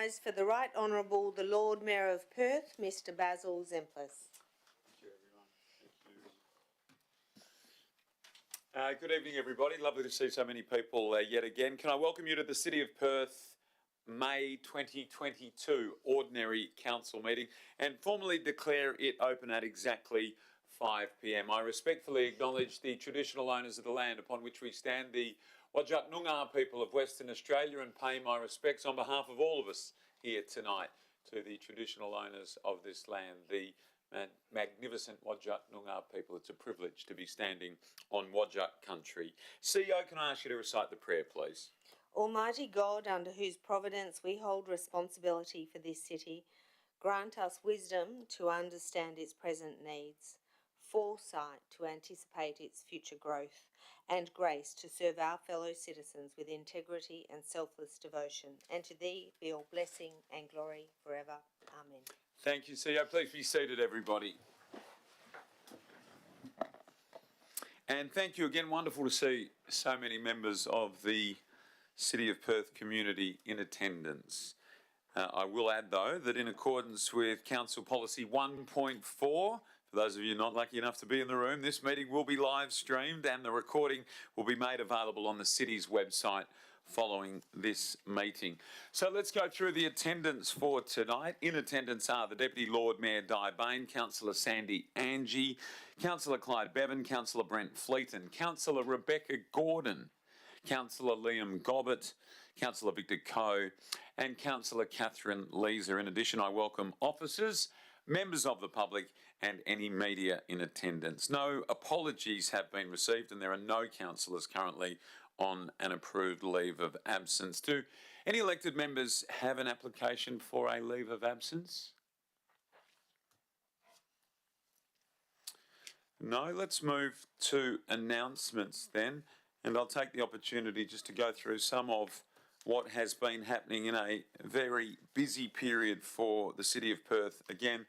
rise for the Right Honourable the Lord Mayor of Perth, Mr Basil Zemplis. Thank you, everyone. Thank you. Good evening, everybody. Lovely to see so many people yet again. Can I welcome you to the City of Perth May 2022 Ordinary Council meeting and formally declare it open at exactly 5 p.m. I respectfully acknowledge the traditional owners of the land upon which we stand, the Whadjuk Noongar people of Western Australia, and pay my respects on behalf of all of us here tonight to the traditional owners of this land, the magnificent Whadjuk Noongar people. It's a privilege to be standing on Whadjuk country. CEO, can I ask you to recite the prayer, please? Almighty God, under whose providence we hold responsibility for this city, grant us wisdom to understand its present needs, foresight to anticipate its future growth, and grace to serve our fellow citizens with integrity and selfless devotion. And to thee be all blessing and glory forever. Amen. Thank you, CEO. Please be seated, everybody. And thank you again. Wonderful to see so many members of the City of Perth community in attendance. I will add, though, that in accordance with Council Policy 1.4, for those of you not lucky enough to be in the room, this meeting will be live streamed and the recording will be made available on the City's website following this meeting. So let's go through the attendance for tonight. In attendance are the Deputy Lord Mayor Di Bain, Councillor Sandy Angie, Councillor Clyde Bevan, Councillor Brent Fleeton, Councillor Rebecca Gordon, Councillor Liam Gobbett, Councillor Victor Coe and Councillor Catherine Leeser. In addition, I welcome officers, members of the public and any media in attendance. No apologies have been received and there are no councillors currently on an approved leave of absence. Do any elected members have an application for a leave of absence? No. Let's move to announcements then, and I'll take the opportunity just to go through some of what has been happening in a very busy period for the City of Perth again.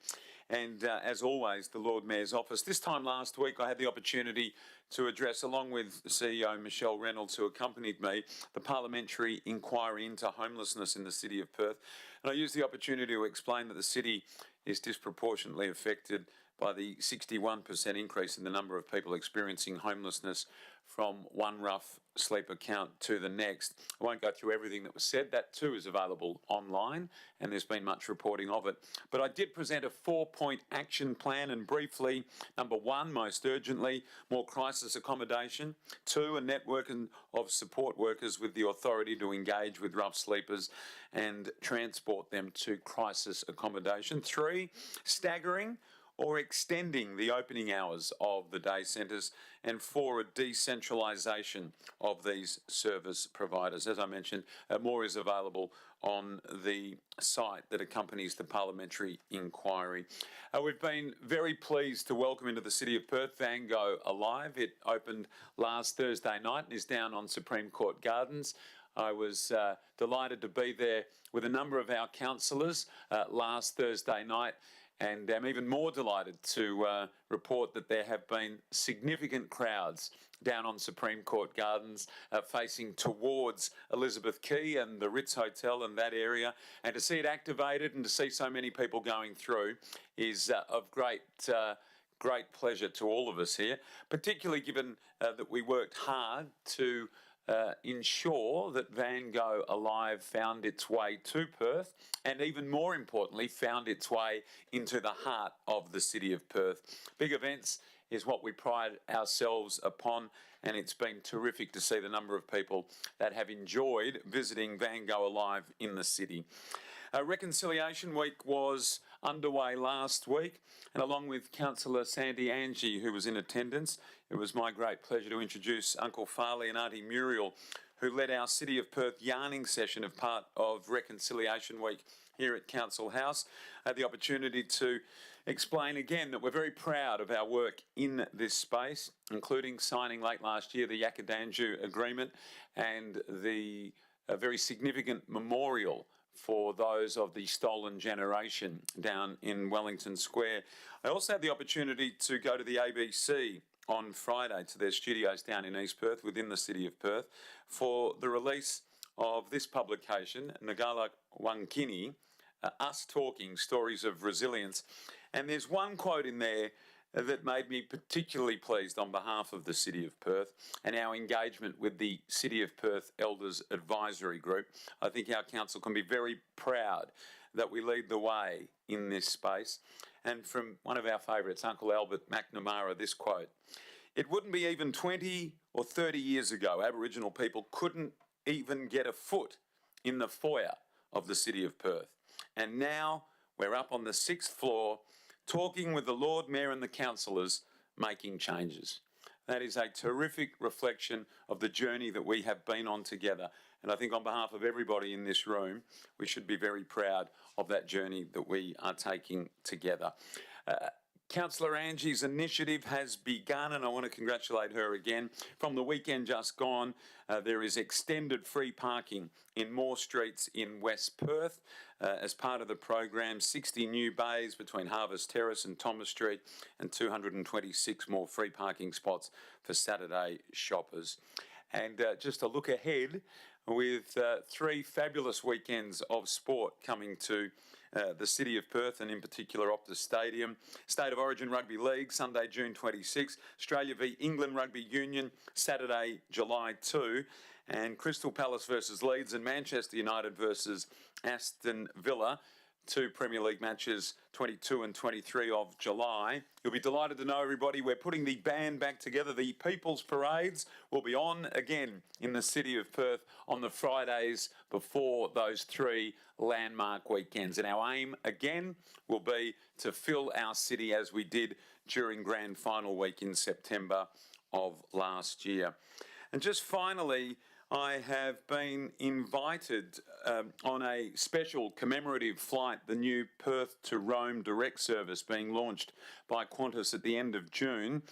And as always, the Lord Mayor's office. This time last week, I had the opportunity to address, along with CEO Michelle Reynolds, who accompanied me, the Parliamentary Inquiry into homelessness in the City of Perth. And I used the opportunity to explain that the city is disproportionately affected by the 61% increase in the number of people experiencing homelessness from one rough sleeper count to the next. I won't go through everything that was said. That too is available online and there's been much reporting of it. But I did present a 4-point action plan, and briefly, number one, most urgently, more crisis accommodation. 2, a network of support workers with the authority to engage with rough sleepers and transport them to crisis accommodation. 3, staggering or extending the opening hours of the day centres. And 4, a decentralisation of these service providers. As I mentioned, more is available on the site that accompanies the Parliamentary Inquiry. We've been very pleased to welcome into the City of Perth Van Gogh Alive. It opened last Thursday night and is down on Supreme Court Gardens. I was delighted to be there with a number of our councillors last Thursday night, and I'm even more delighted to report that there have been significant crowds down on Supreme Court Gardens facing towards Elizabeth Quay and the Ritz Hotel and that area. And to see it activated and to see so many people going through is of great pleasure to all of us here, particularly given that we worked hard to ensure that Van Gogh Alive found its way to Perth and, even more importantly, found its way into the heart of the City of Perth. Big events is what we pride ourselves upon, and it's been terrific to see the number of people that have enjoyed visiting Van Gogh Alive in the city. Reconciliation Week was underway last week, and along with Councillor Sandy Angie, who was in attendance, it was my great pleasure to introduce Uncle Farley and Auntie Muriel, who led our City of Perth yarning session of part of Reconciliation Week here at Council House. I had the opportunity to explain again that we're very proud of our work in this space, including signing late last year the Yakadanju Agreement and the very significant memorial for those of the stolen generation down in Wellington Square. I also had the opportunity to go to the ABC on Friday to their studios down in East Perth within the City of Perth for the release of this publication, Ngala Wankini, Us Talking, Stories of Resilience. And there's one quote in there that made me particularly pleased on behalf of the City of Perth and our engagement with the City of Perth Elders Advisory Group. I think our council can be very proud that we lead the way in this space. And from one of our favourites, Uncle Albert McNamara, this quote: "It wouldn't be even 20 or 30 years ago Aboriginal people couldn't even get a foot in the foyer of the City of Perth. And now we're up on the 6th floor talking with the Lord Mayor and the councillors, making changes." That is a terrific reflection of the journey that we have been on together. And I think on behalf of everybody in this room, we should be very proud of that journey that we are taking together. Councillor Angie's initiative has begun, and I want to congratulate her again. From the weekend just gone, there is extended free parking in more streets in West Perth. As part of the program, 60 new bays between Harvest Terrace and Thomas Street, and 226 more free parking spots for Saturday shoppers. And just a look ahead, with 3 fabulous weekends of sport coming to the City of Perth, and in particular Optus Stadium. State of Origin Rugby League, Sunday, June 26, Australia v England Rugby Union, Saturday, July 2, and Crystal Palace versus Leeds and Manchester United versus Aston Villa, 2 Premier League matches, 22 and 23 of July. You'll be delighted to know, everybody, we're putting the band back together. The People's Parades will be on again in the City of Perth on the Fridays before those 3 landmark weekends. And our aim, again, will be to fill our city as we did during Grand Final week in September of last year. And just finally, I have been invited on a special commemorative flight, the new Perth to Rome direct service being launched by Qantas at the end of June.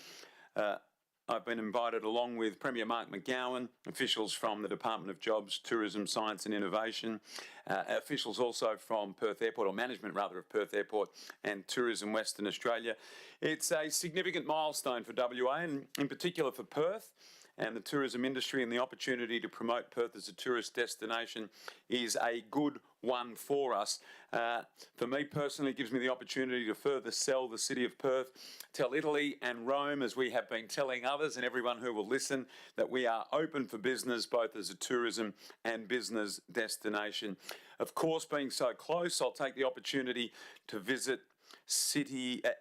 I've been invited along with Premier Mark McGowan, officials from the Department of Jobs, Tourism, Science and Innovation, officials also from Perth Airport, or management rather of Perth Airport and Tourism Western Australia. It's a significant milestone for WA and in particular for Perth and the tourism industry, and the opportunity to promote Perth as a tourist destination is a good one for us. For me personally, it gives me the opportunity to further sell the City of Perth, tell Italy and Rome, as we have been telling others and everyone who will listen, that we are open for business both as a tourism and business destination. Of course, being so close, I'll take the opportunity to visit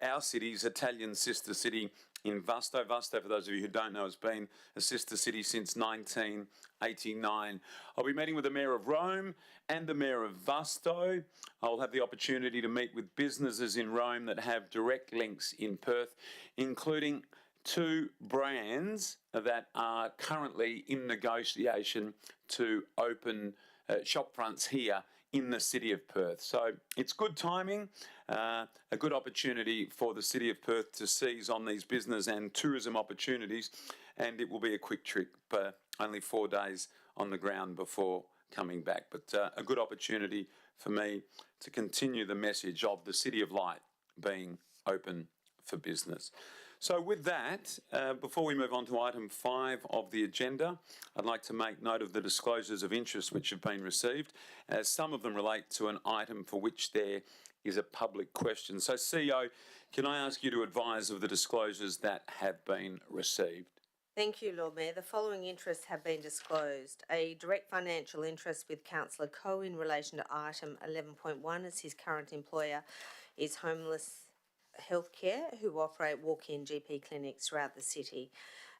our city's Italian sister city in Vasto. Vasto, for those of you who don't know, has been a sister city since 1989. I'll be meeting with the Mayor of Rome and the Mayor of Vasto. I'll have the opportunity to meet with businesses in Rome that have direct links in Perth, including 2 brands that are currently in negotiation to open shop fronts here in the City of Perth. So it's good timing, a good opportunity for the City of Perth to seize on these business and tourism opportunities, and it will be a quick trip, only 4 days on the ground before coming back. But a good opportunity for me to continue the message of the City of Light being open for business. So with that, before we move on to item 5 of the agenda, I'd like to make note of the disclosures of interest which have been received, as some of them relate to an item for which there is a public question. So CEO, can I ask you to advise of the disclosures that have been received? Thank you, Lord Mayor. The following interests have been disclosed. A direct financial interest with Councillor Coe in relation to item 11.1, as his current employer is Homelessness Healthcare, who operate walk-in GP clinics throughout the city.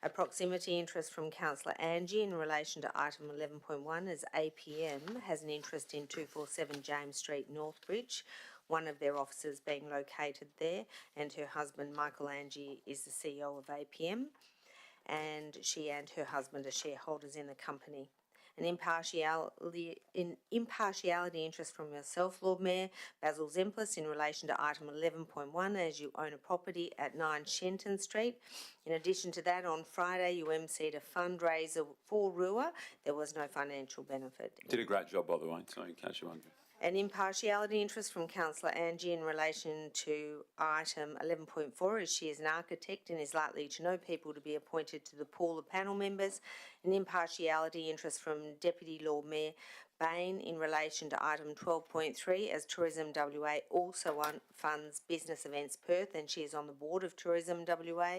A proximity interest from Councillor Angie in relation to item 11.1, as APM has an interest in 247 James Street, Northbridge, one of their offices being located there, and her husband, Michael Angie, is the CEO of APM, and she and her husband are shareholders in the company. An impartiality interest from yourself, Lord Mayor, Basil Zemplis, in relation to item 11.1, as you own a property at 9 Shenton Street. In addition to that, on Friday, you emceed a fundraiser for RUA. There was no financial benefit. Did a great job, by the way, so in case you're wondering. An impartiality interest from Councillor Angie in relation to item 11.4, as she is an architect and is likely to know people to be appointed to the pool of panel members. An impartiality interest from Deputy Lord Mayor Bain in relation to item 12.3, as Tourism WA also funds business events Perth and she is on the board of Tourism WA.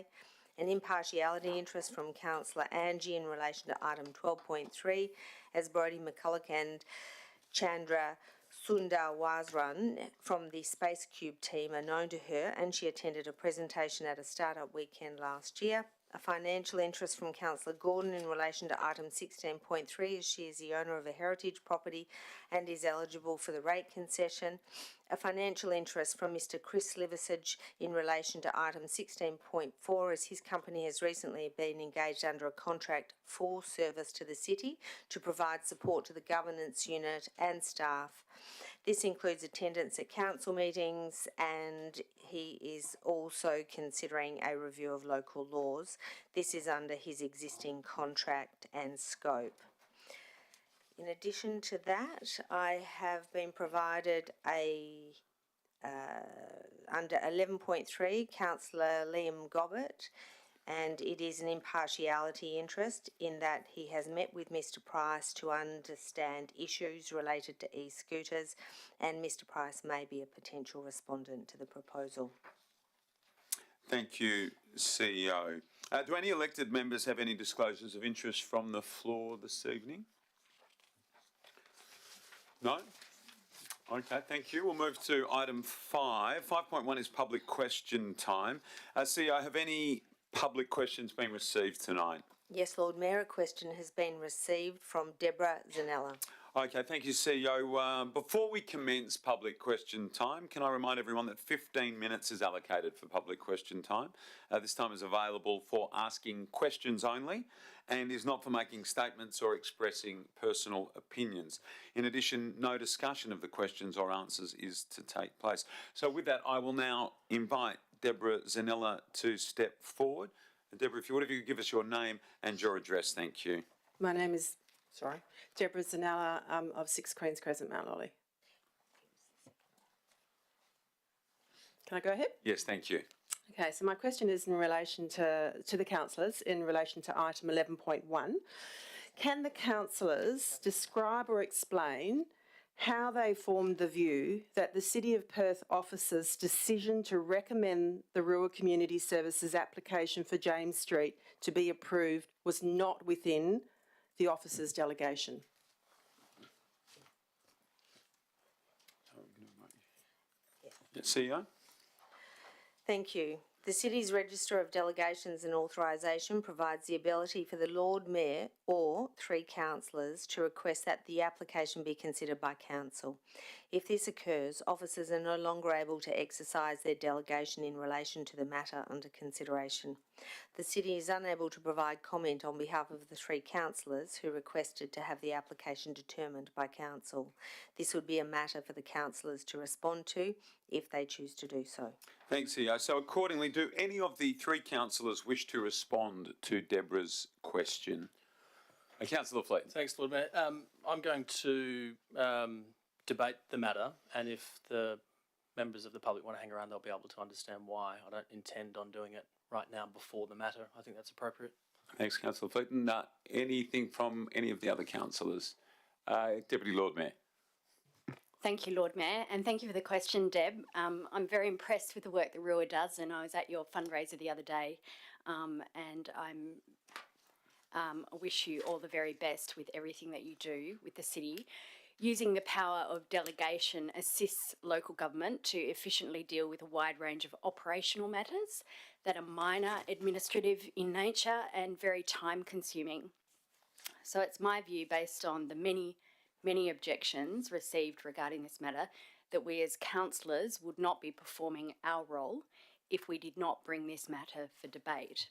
An impartiality interest from Councillor Angie in relation to item 12.3, as Brodie McCulloch and Chandra Sundarwazran from the Space Cube team are known to her and she attended a presentation at a startup weekend last year. A financial interest from Councillor Gordon in relation to item 16.3, as she is the owner of a heritage property and is eligible for the rate concession. A financial interest from Mr Chris Liversidge in relation to item 16.4, as his company has recently been engaged under a contract for service to the city to provide support to the governance unit and staff. This includes attendance at council meetings and he is also considering a review of local laws. This is under his existing contract and scope. In addition to that, I have been provided under 11.3, Councillor Liam Gobbett, and it is an impartiality interest in that he has met with Mr Price to understand issues related to e-scooters and Mr Price may be a potential respondent to the proposal. Thank you, CEO. Do any elected members have any disclosures of interest from the floor this evening? No? Okay, thank you. We'll move to item 5. 5.1 is public question time. CEO, have any public questions been received tonight? Yes, Lord Mayor, a question has been received from Deborah Zanella. Okay, thank you, CEO. Before we commence public question time, can I remind everyone that 15 minutes is allocated for public question time. This time is available for asking questions only and is not for making statements or expressing personal opinions. In addition, no discussion of the questions or answers is to take place. So with that, I will now invite Deborah Zanella to step forward. Deborah, if you could give us your name and your address, thank you. My name is, Deborah Zanella of 6 Queen's Crescent, Mount Lolly. Can I go ahead? Yes, thank you. Okay, so my question is in relation to the councillors in relation to item 11.1. Can the councillors describe or explain how they formed the view that the City of Perth officers' decision to recommend the Rural Community Services application for James Street to be approved was not within the officers' delegation? CEO? Thank you. The City's Register of Delegations and Authorisation provides the ability for the Lord Mayor or 3 councillors to request that the application be considered by Council. If this occurs, officers are no longer able to exercise their delegation in relation to the matter under consideration. The City is unable to provide comment on behalf of the 3 councillors who requested to have the application determined by Council. This would be a matter for the councillors to respond to if they choose to do so. Thanks, CEO. So accordingly, do any of the 3 councillors wish to respond to Deborah's question? Councillor Fleeton. Thanks, Lord Mayor. I'm going to debate the matter, and if the members of the public want to hang around, they'll be able to understand why. I don't intend on doing it right now before the matter. I think that's appropriate. Thanks, Councillor Fleeton. Anything from any of the other councillors? Deputy Lord Mayor. Thank you, Lord Mayor, and thank you for the question, Deb. I'm very impressed with the work that RUA does, and I was at your fundraiser the other day, and I wish you all the very best with everything that you do with the city. Using the power of delegation assists local government to efficiently deal with a wide range of operational matters that are minor, administrative in nature and very time-consuming. So it's my view, based on the many objections received regarding this matter, that we as councillors would not be performing our role if we did not bring this matter for debate.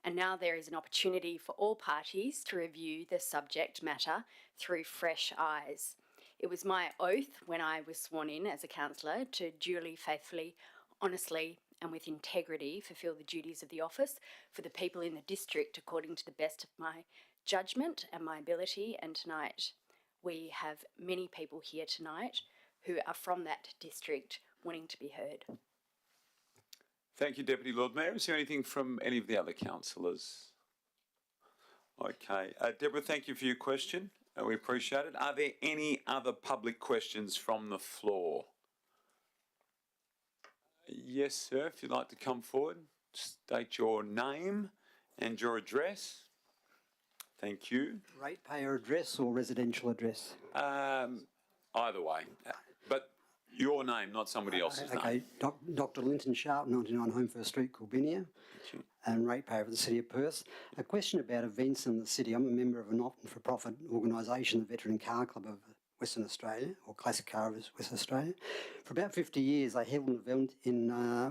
And now there is an opportunity for all parties to review the subject matter through fresh eyes. It was my oath when I was sworn in as a councillor to duly, faithfully, honestly and with integrity fulfil the duties of the office for the people in the district according to the best of my judgment and my ability. And tonight we have many people here tonight who are from that district wanting to be heard. Thank you, Deputy Lord Mayor. Is there anything from any of the other councillors? Okay. Deborah, thank you for your question. We appreciate it. Are there any other public questions from the floor? Yes, sir. If you'd like to come forward, state your name and your address. Thank you. Ratepayer address or residential address? Either way. But your name, not somebody else's name. Okay, Dr. Linton Sharp, 99 Homefirst Street, Coolbinia, and ratepayer for the City of Perth. A question about events in the city. I'm a member of a not-for-profit organisation, the Veteran Car Club of Western Australia, or Classic Car of Western Australia. For about 50 years, they held an event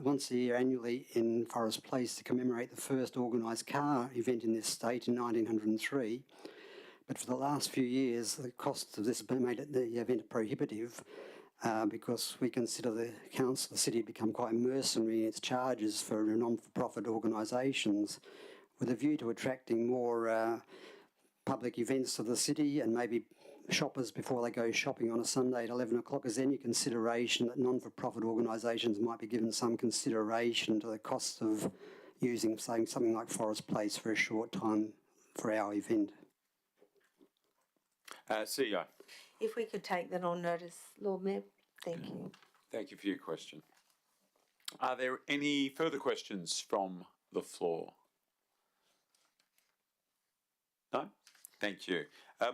once a year annually in Forest Place to commemorate the first organised car event in this state in 1903. But for the last few years, the costs of this have made the event prohibitive because we consider the city become quite mercenary in its charges for non-for-profit organisations, with a view to attracting more public events to the city and maybe shoppers before they go shopping on a Sunday at 11 o'clock. Is there any consideration that non-for-profit organisations might be given some consideration to the cost of using, say, something like Forest Place for a short time for our event? CEO. If we could take that on notice, Lord Mayor, thank you. Thank you for your question. Are there any further questions from the floor? No? Thank you.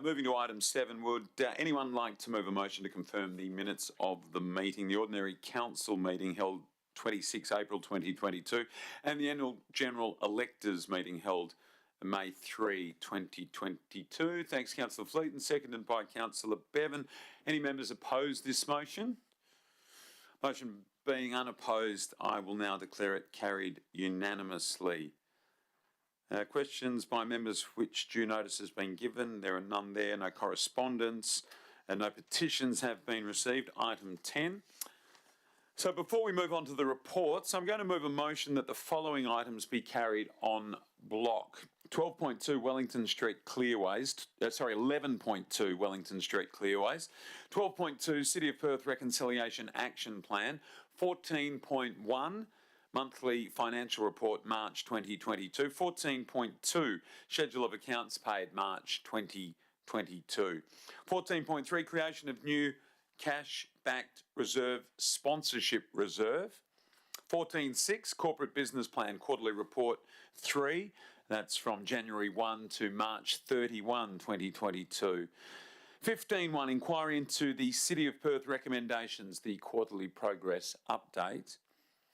Moving to item 7, would anyone like to move a motion to confirm the minutes of the meeting, the ordinary council meeting held 26 April 2022 and the annual general electors meeting held May 3, 2022. Thanks, Councillor Fleeton, seconded by Councillor Bevan. Any members oppose this motion? Motion being unopposed, I will now declare it carried unanimously. Questions by members which due notice has been given. There are none there, no correspondence, and no petitions have been received. Item 10. So before we move on to the reports, I'm going to move a motion that the following items be carried on block. 12.2 Wellington Street Clearways, 11.2 Wellington Street Clearways, 12.2 City of Perth Reconciliation Action Plan, 14.1 Monthly Financial Report March 2022, 14.2 Schedule of Accounts Paid March 2022, 14.3 Creation of New Cash-Backed Reserve Sponsorship Reserve, 14.6 Corporate Business Plan Quarterly Report 3, that's from January 1 to March 31, 2022. 15.1 Inquiry into the City of Perth Recommendations, the Quarterly Progress Update.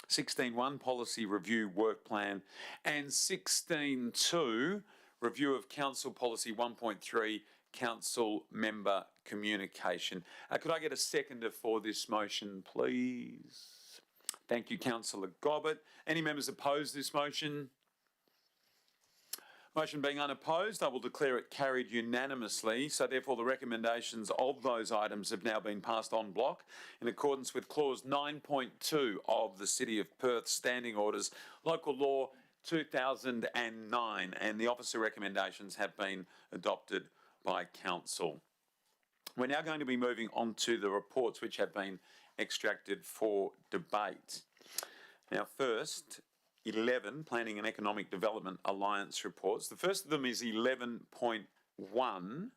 16.1 Policy Review Work Plan. And 16.2 Review of Council Policy 1.3 Council Member Communication. Could I get a seconder for this motion, please? Thank you, Councillor Gobbett. Any members oppose this motion? Motion being unopposed, I will declare it carried unanimously. So therefore the recommendations of those items have now been passed on block in accordance with clause 9.2 of the City of Perth Standing Orders, Local Law 2009, and the officer recommendations have been adopted by Council. We're now going to be moving on to the reports which have been extracted for debate. Now first, 11 Planning and Economic Development Alliance reports. The first of them is 11.1.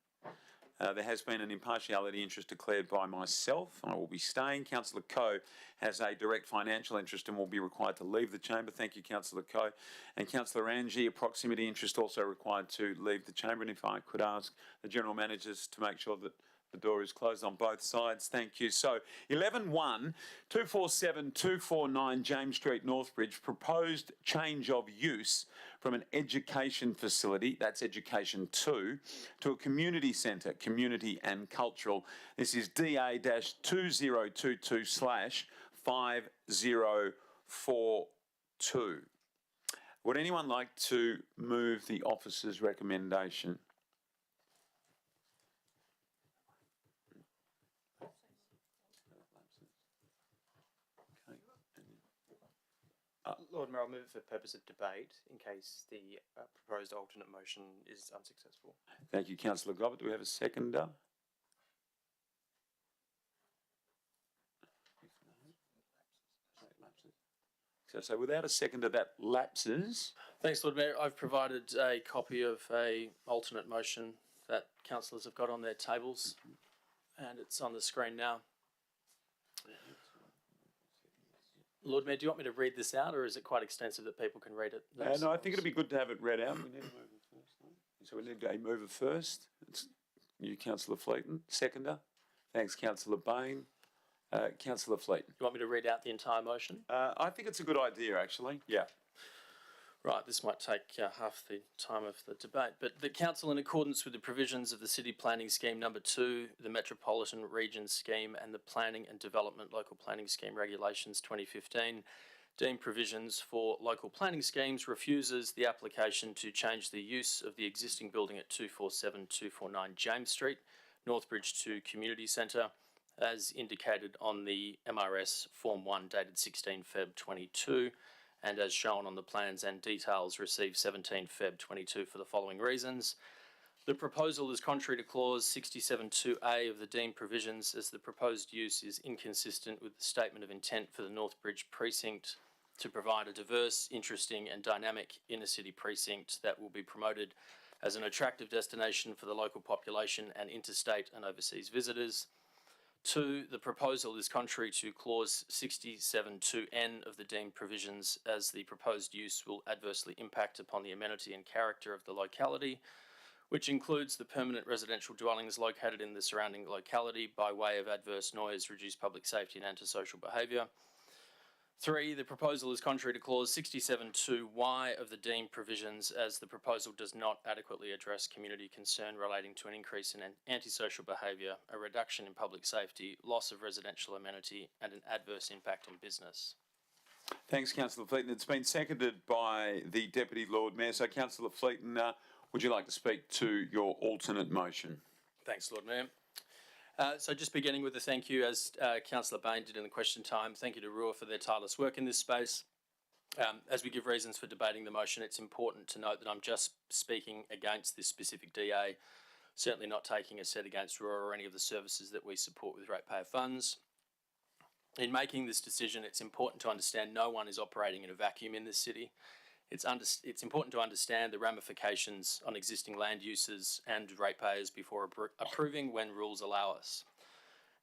There has been an impartiality interest declared by myself. I will be staying. Councillor Coe has a direct financial interest and will be required to leave the chamber. Thank you, Councillor Coe. And Councillor Angie, a proximity interest, also required to leave the chamber. And if I could ask the General Managers to make sure that the door is closed on both sides. Thank you. So 11.1, 247-249 James Street, Northbridge, proposed change of use from an education facility, that's Education 2, to a community centre, community and cultural. This is DA-2022/5042. Would anyone like to move the officer's recommendation? Lord Mayor, I'll move it for the purpose of debate in case the proposed alternate motion is unsuccessful. Thank you, Councillor Gobbett. Do we have a seconder? Minister. So without a seconder, that lapses. Thanks, Lord Mayor. I've provided a copy of a alternate motion that councillors have got on their tables, and it's on the screen now. Lord Mayor, do you want me to read this out, or is it quite extensive that people can read it themselves? No, I think it'd be good to have it read out. We need a mover first. No? So we need a mover first. It's you, Councillor Fleeton. Seconder. Thanks, Councillor Bain. Councillor Fleeton. You want me to read out the entire motion? I think it's a good idea, actually. Yeah. Right, this might take half the time of the debate, but the Council, in accordance with the provisions of the City Planning Scheme Number 2, the Metropolitan Region Scheme and the Planning and Development Local Planning Scheme Regulations 2015, deemed provisions for local planning schemes, refuses the application to change the use of the existing building at 247-249 James Street, Northbridge to Community Centre, as indicated on the MRS Form 1 dated 16 Feb 22, and as shown on the plans and details received 17 Feb 22 for the following reasons. The proposal is contrary to clause 67.2a of the deemed provisions, as the proposed use is inconsistent with the statement of intent for the Northbridge precinct to provide a diverse, interesting and dynamic inner city precinct that will be promoted as an attractive destination for the local population and interstate and overseas visitors. 2, the proposal is contrary to clause 67.2n of the deemed provisions, as the proposed use will adversely impact upon the amenity and character of the locality, which includes the permanent residential dwellings located in the surrounding locality by way of adverse noise, reduced public safety and antisocial behaviour. 3, the proposal is contrary to clause 67.2y of the deemed provisions, as the proposal does not adequately address community concern relating to an increase in antisocial behaviour, a reduction in public safety, loss of residential amenity and an adverse impact on business. Thanks, Councillor Fleeton. It's been seconded by the Deputy Lord Mayor. So, Councillor Fleeton, would you like to speak to your alternate motion? Thanks, Lord Mayor. So just beginning with a thank you, as Councillor Bain did in the question time. Thank you to RUA for their tireless work in this space. As we give reasons for debating the motion, it's important to note that I'm just speaking against this specific DA, certainly not taking a set against RUA or any of the services that we support with ratepayer funds. In making this decision, it's important to understand no one is operating in a vacuum in this city. It's important to understand the ramifications on existing land uses and ratepayers before approving when rules allow us.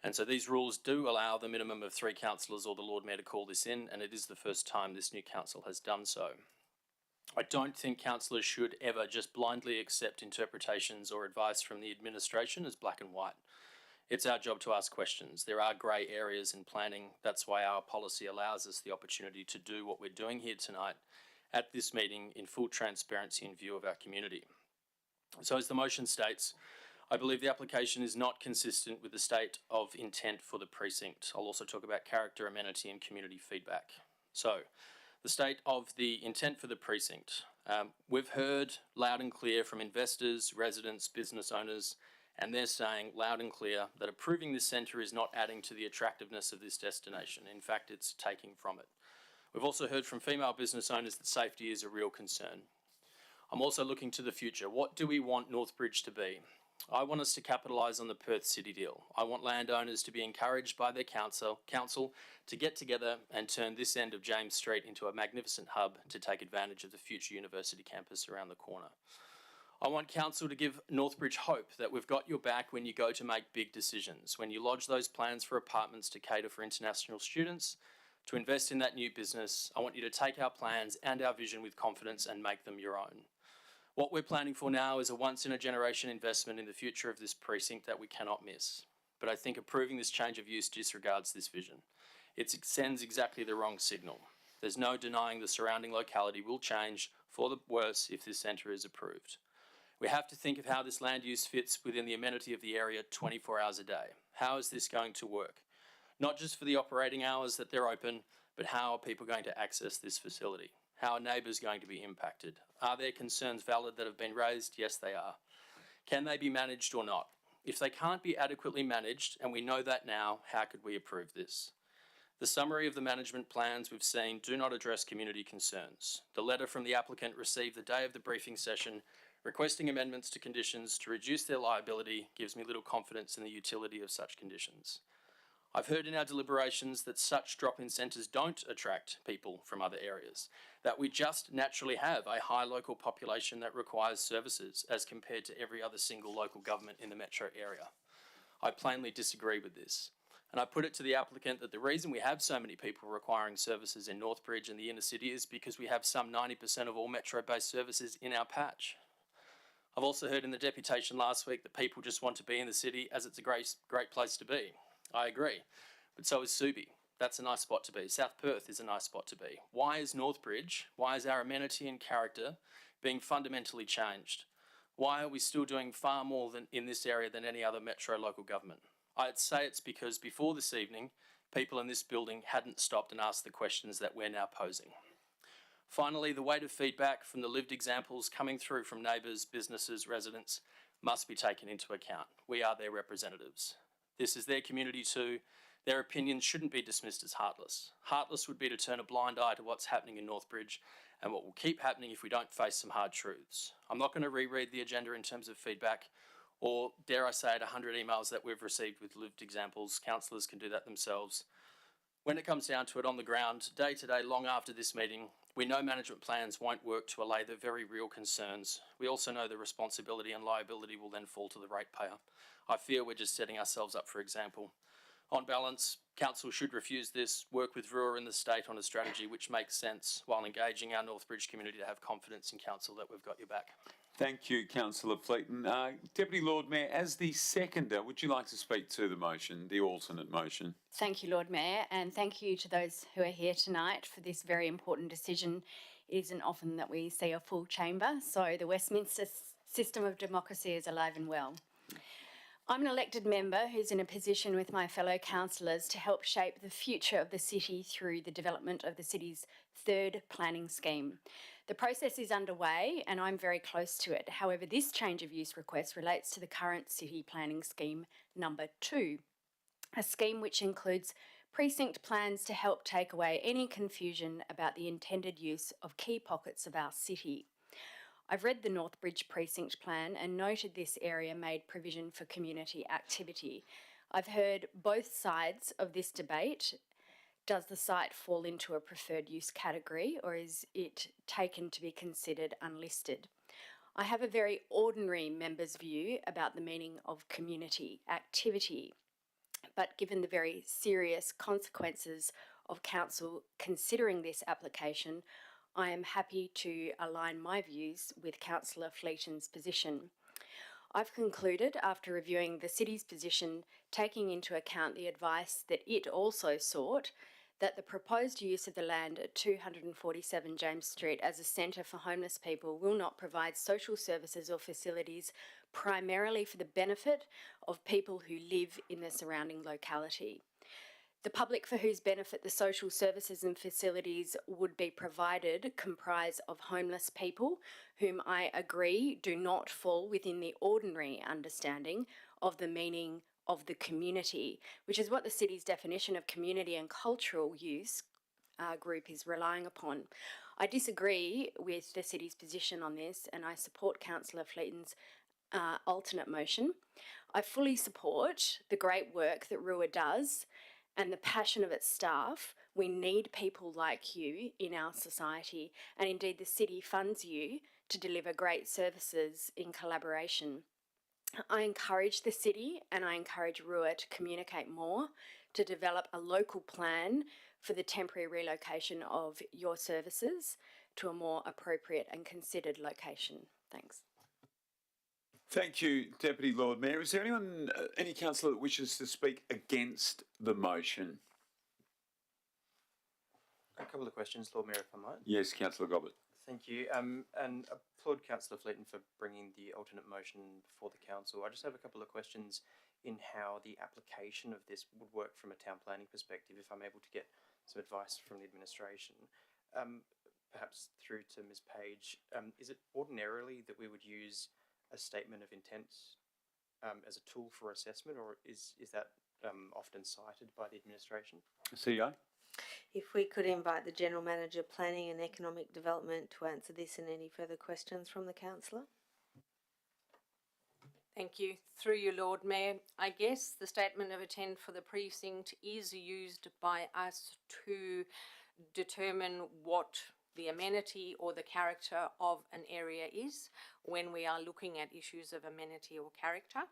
And so these rules do allow the minimum of 3 councillors or the Lord Mayor to call this in, and it is the first time this new council has done so. I don't think councillors should ever just blindly accept interpretations or advice from the administration as black and white. It's our job to ask questions. There are grey areas in planning. That's why our policy allows us the opportunity to do what we're doing here tonight at this meeting in full transparency in view of our community. So as the motion states, I believe the application is not consistent with the state of intent for the precinct. I'll also talk about character, amenity and community feedback. So the state of the intent for the precinct. We've heard loud and clear from investors, residents, business owners, and they're saying loud and clear that approving this centre is not adding to the attractiveness of this destination. In fact, it's taking from it. We've also heard from female business owners that safety is a real concern. I'm also looking to the future. What do we want Northbridge to be? I want us to capitalise on the Perth City deal. I want landowners to be encouraged by their council to get together and turn this end of James Street into a magnificent hub to take advantage of the future university campus around the corner. I want council to give Northbridge hope that we've got your back when you go to make big decisions, when you lodge those plans for apartments to cater for international students, to invest in that new business. I want you to take our plans and our vision with confidence and make them your own. What we're planning for now is a once-in-a-generation investment in the future of this precinct that we cannot miss. But I think approving this change of use disregards this vision. It sends exactly the wrong signal. There's no denying the surrounding locality will change for the worse if this centre is approved. We have to think of how this land use fits within the amenity of the area 24 hours a day. How is this going to work? Not just for the operating hours that they're open, but how are people going to access this facility? How are neighbours going to be impacted? Are their concerns valid that have been raised? Yes, they are. Can they be managed or not? If they can't be adequately managed, and we know that now, how could we approve this? The summary of the management plans we've seen do not address community concerns. The letter from the applicant received the day of the briefing session requesting amendments to conditions to reduce their liability gives me little confidence in the utility of such conditions. I've heard in our deliberations that such drop-in centres don't attract people from other areas, that we just naturally have a high local population that requires services as compared to every other single local government in the metro area. I plainly disagree with this. And I put it to the applicant that the reason we have so many people requiring services in Northbridge and the inner city is because we have some 90% of all metro-based services in our patch. I've also heard in the deputation last week that people just want to be in the city as it's a great place to be. I agree, but so is Subi. That's a nice spot to be. South Perth is a nice spot to be. Why is Northbridge, why is our amenity and character being fundamentally changed? Why are we still doing far more than in this area than any other metro local government? I'd say it's because before this evening, people in this building hadn't stopped and asked the questions that we're now posing. Finally, the weight of feedback from the lived examples coming through from neighbours, businesses, residents must be taken into account. We are their representatives. This is their community too. Their opinions shouldn't be dismissed as heartless. Heartless would be to turn a blind eye to what's happening in Northbridge and what will keep happening if we don't face some hard truths. I'm not going to reread the agenda in terms of feedback, or dare I say it, 100 emails that we've received with lived examples. Councillors can do that themselves. When it comes down to it on the ground, day to day, long after this meeting, we know management plans won't work to allay the very real concerns. We also know the responsibility and liability will then fall to the ratepayer. I fear we're just setting ourselves up for example. On balance, Council should refuse this, work with Rua and the state on a strategy which makes sense while engaging our Northbridge community to have confidence in Council that we've got your back. Thank you, Councillor Fleeton. Deputy Lord Mayor, as the seconder, would you like to speak to the motion, the alternate motion? Thank you, Lord Mayor, and thank you to those who are here tonight for this very important decision. It isn't often that we see a full chamber, so the Westminster system of democracy is alive and well. I'm an elected member who's in a position with my fellow councillors to help shape the future of the city through the development of the city's third planning scheme. The process is underway and I'm very close to it. However, this change of use request relates to the current city planning scheme number 2, a scheme which includes precinct plans to help take away any confusion about the intended use of key pockets of our city. I've read the Northbridge precinct plan and noted this area made provision for community activity. I've heard both sides of this debate. Does the site fall into a preferred use category or is it taken to be considered unlisted? I have a very ordinary member's view about the meaning of community activity, but given the very serious consequences of Council considering this application, I am happy to align my views with Councillor Fleeton's position. I've concluded, after reviewing the City's position, taking into account the advice that it also sought, that the proposed use of the land at 247 James Street as a centre for homeless people will not provide social services or facilities primarily for the benefit of people who live in the surrounding locality. The public for whose benefit the social services and facilities would be provided comprise of homeless people whom I agree do not fall within the ordinary understanding of the meaning of the community, which is what the city's definition of community and cultural use group is relying upon. I disagree with the city's position on this and I support Councillor Fleeton's alternate motion. I fully support the great work that Rua does and the passion of its staff. We need people like you in our society, and indeed the city funds you to deliver great services in collaboration. I encourage the city and I encourage Rua to communicate more, to develop a local plan for the temporary relocation of your services to a more appropriate and considered location. Thanks. Thank you, Deputy Lord Mayor. Is there anyone, any councillor that wishes to speak against the motion? A couple of questions, Lord Mayor, if I might. Yes, Councillor Gobbett. Thank you. And applaud Councillor Fleeton for bringing the alternate motion before the council. I just have a couple of questions in how the application of this would work from a town planning perspective, if I'm able to get some advice from the administration. Perhaps through to Ms. Page, is it ordinarily that we would use a statement of intent as a tool for assessment, or is that often cited by the administration? CEO? If we could invite the General Manager, Planning and Economic Development to answer this and any further questions from the councillor. Thank you. Through you, Lord Mayor, I guess the statement of intent for the precinct is used by us to determine what the amenity or the character of an area is when we are looking at issues of amenity or character.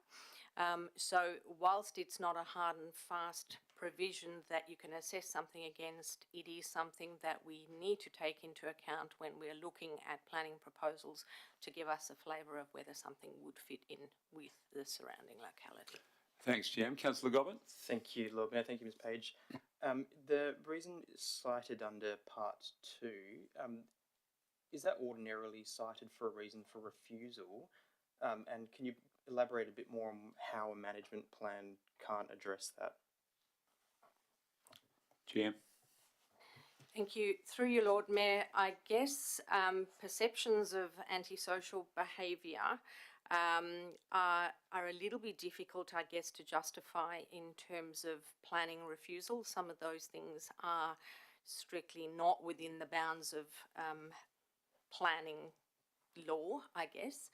So whilst it's not a hard and fast provision that you can assess something against, it is something that we need to take into account when we're looking at planning proposals to give us a flavour of whether something would fit in with the surrounding locality. Thanks, GM. Councillor Gobbett? Thank you, Lord Mayor. Thank you, Ms Page. The reason cited under Part 2, is that ordinarily cited for a reason for refusal? And can you elaborate a bit more on how a management plan can't address that? GM. Thank you. Through you, Lord Mayor, I guess perceptions of antisocial behaviour are a little bit difficult, I guess, to justify in terms of planning refusal. Some of those things are strictly not within the bounds of planning law, I guess.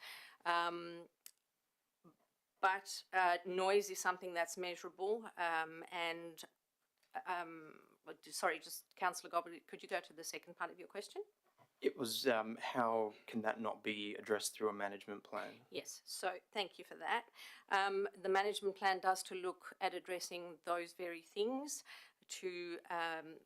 But noise is something that's measurable sorry, just Councillor Gobbett, could you go to the second part of your question? It was how can that not be addressed through a management plan? Yes, so thank you for that. The management plan does to look at addressing those very things, to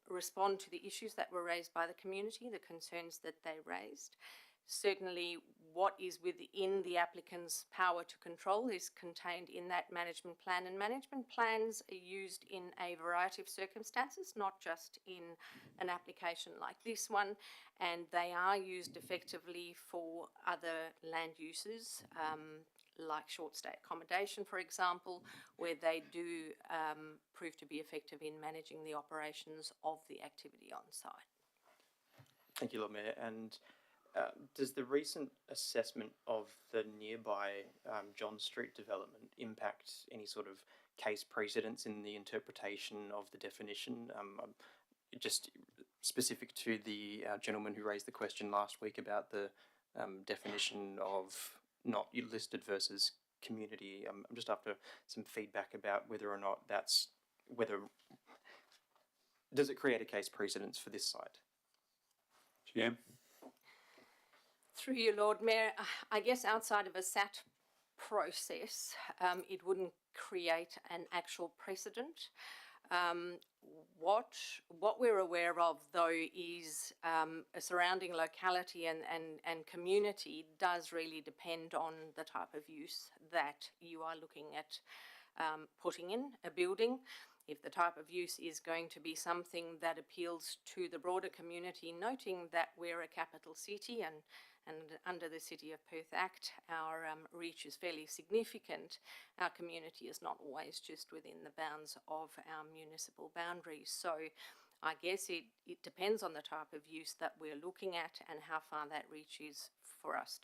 respond to the issues that were raised by the community, the concerns that they raised. Certainly what is within the applicant's power to control is contained in that management plan, and management plans are used in a variety of circumstances, not just in an application like this one, and they are used effectively for other land uses, like short stay accommodation, for example, where they do prove to be effective in managing the operations of the activity on site. Thank you, Lord Mayor. And does the recent assessment of the nearby John Street development impact any sort of case precedents in the interpretation of the definition? Just specific to the gentleman who raised the question last week about the definition of not listed versus community. I'm just after some feedback about whether or not does it create a case precedence for this site? GM. Through you, Lord Mayor, I guess outside of a SAT process, it wouldn't create an actual precedent. What we're aware of, though, is a surrounding locality and community does really depend on the type of use that you are looking at putting in a building. If the type of use is going to be something that appeals to the broader community, noting that we're a capital city and under the City of Perth Act, our reach is fairly significant. Our community is not always just within the bounds of our municipal boundaries. So I guess it depends on the type of use that we're looking at and how far that reach is for us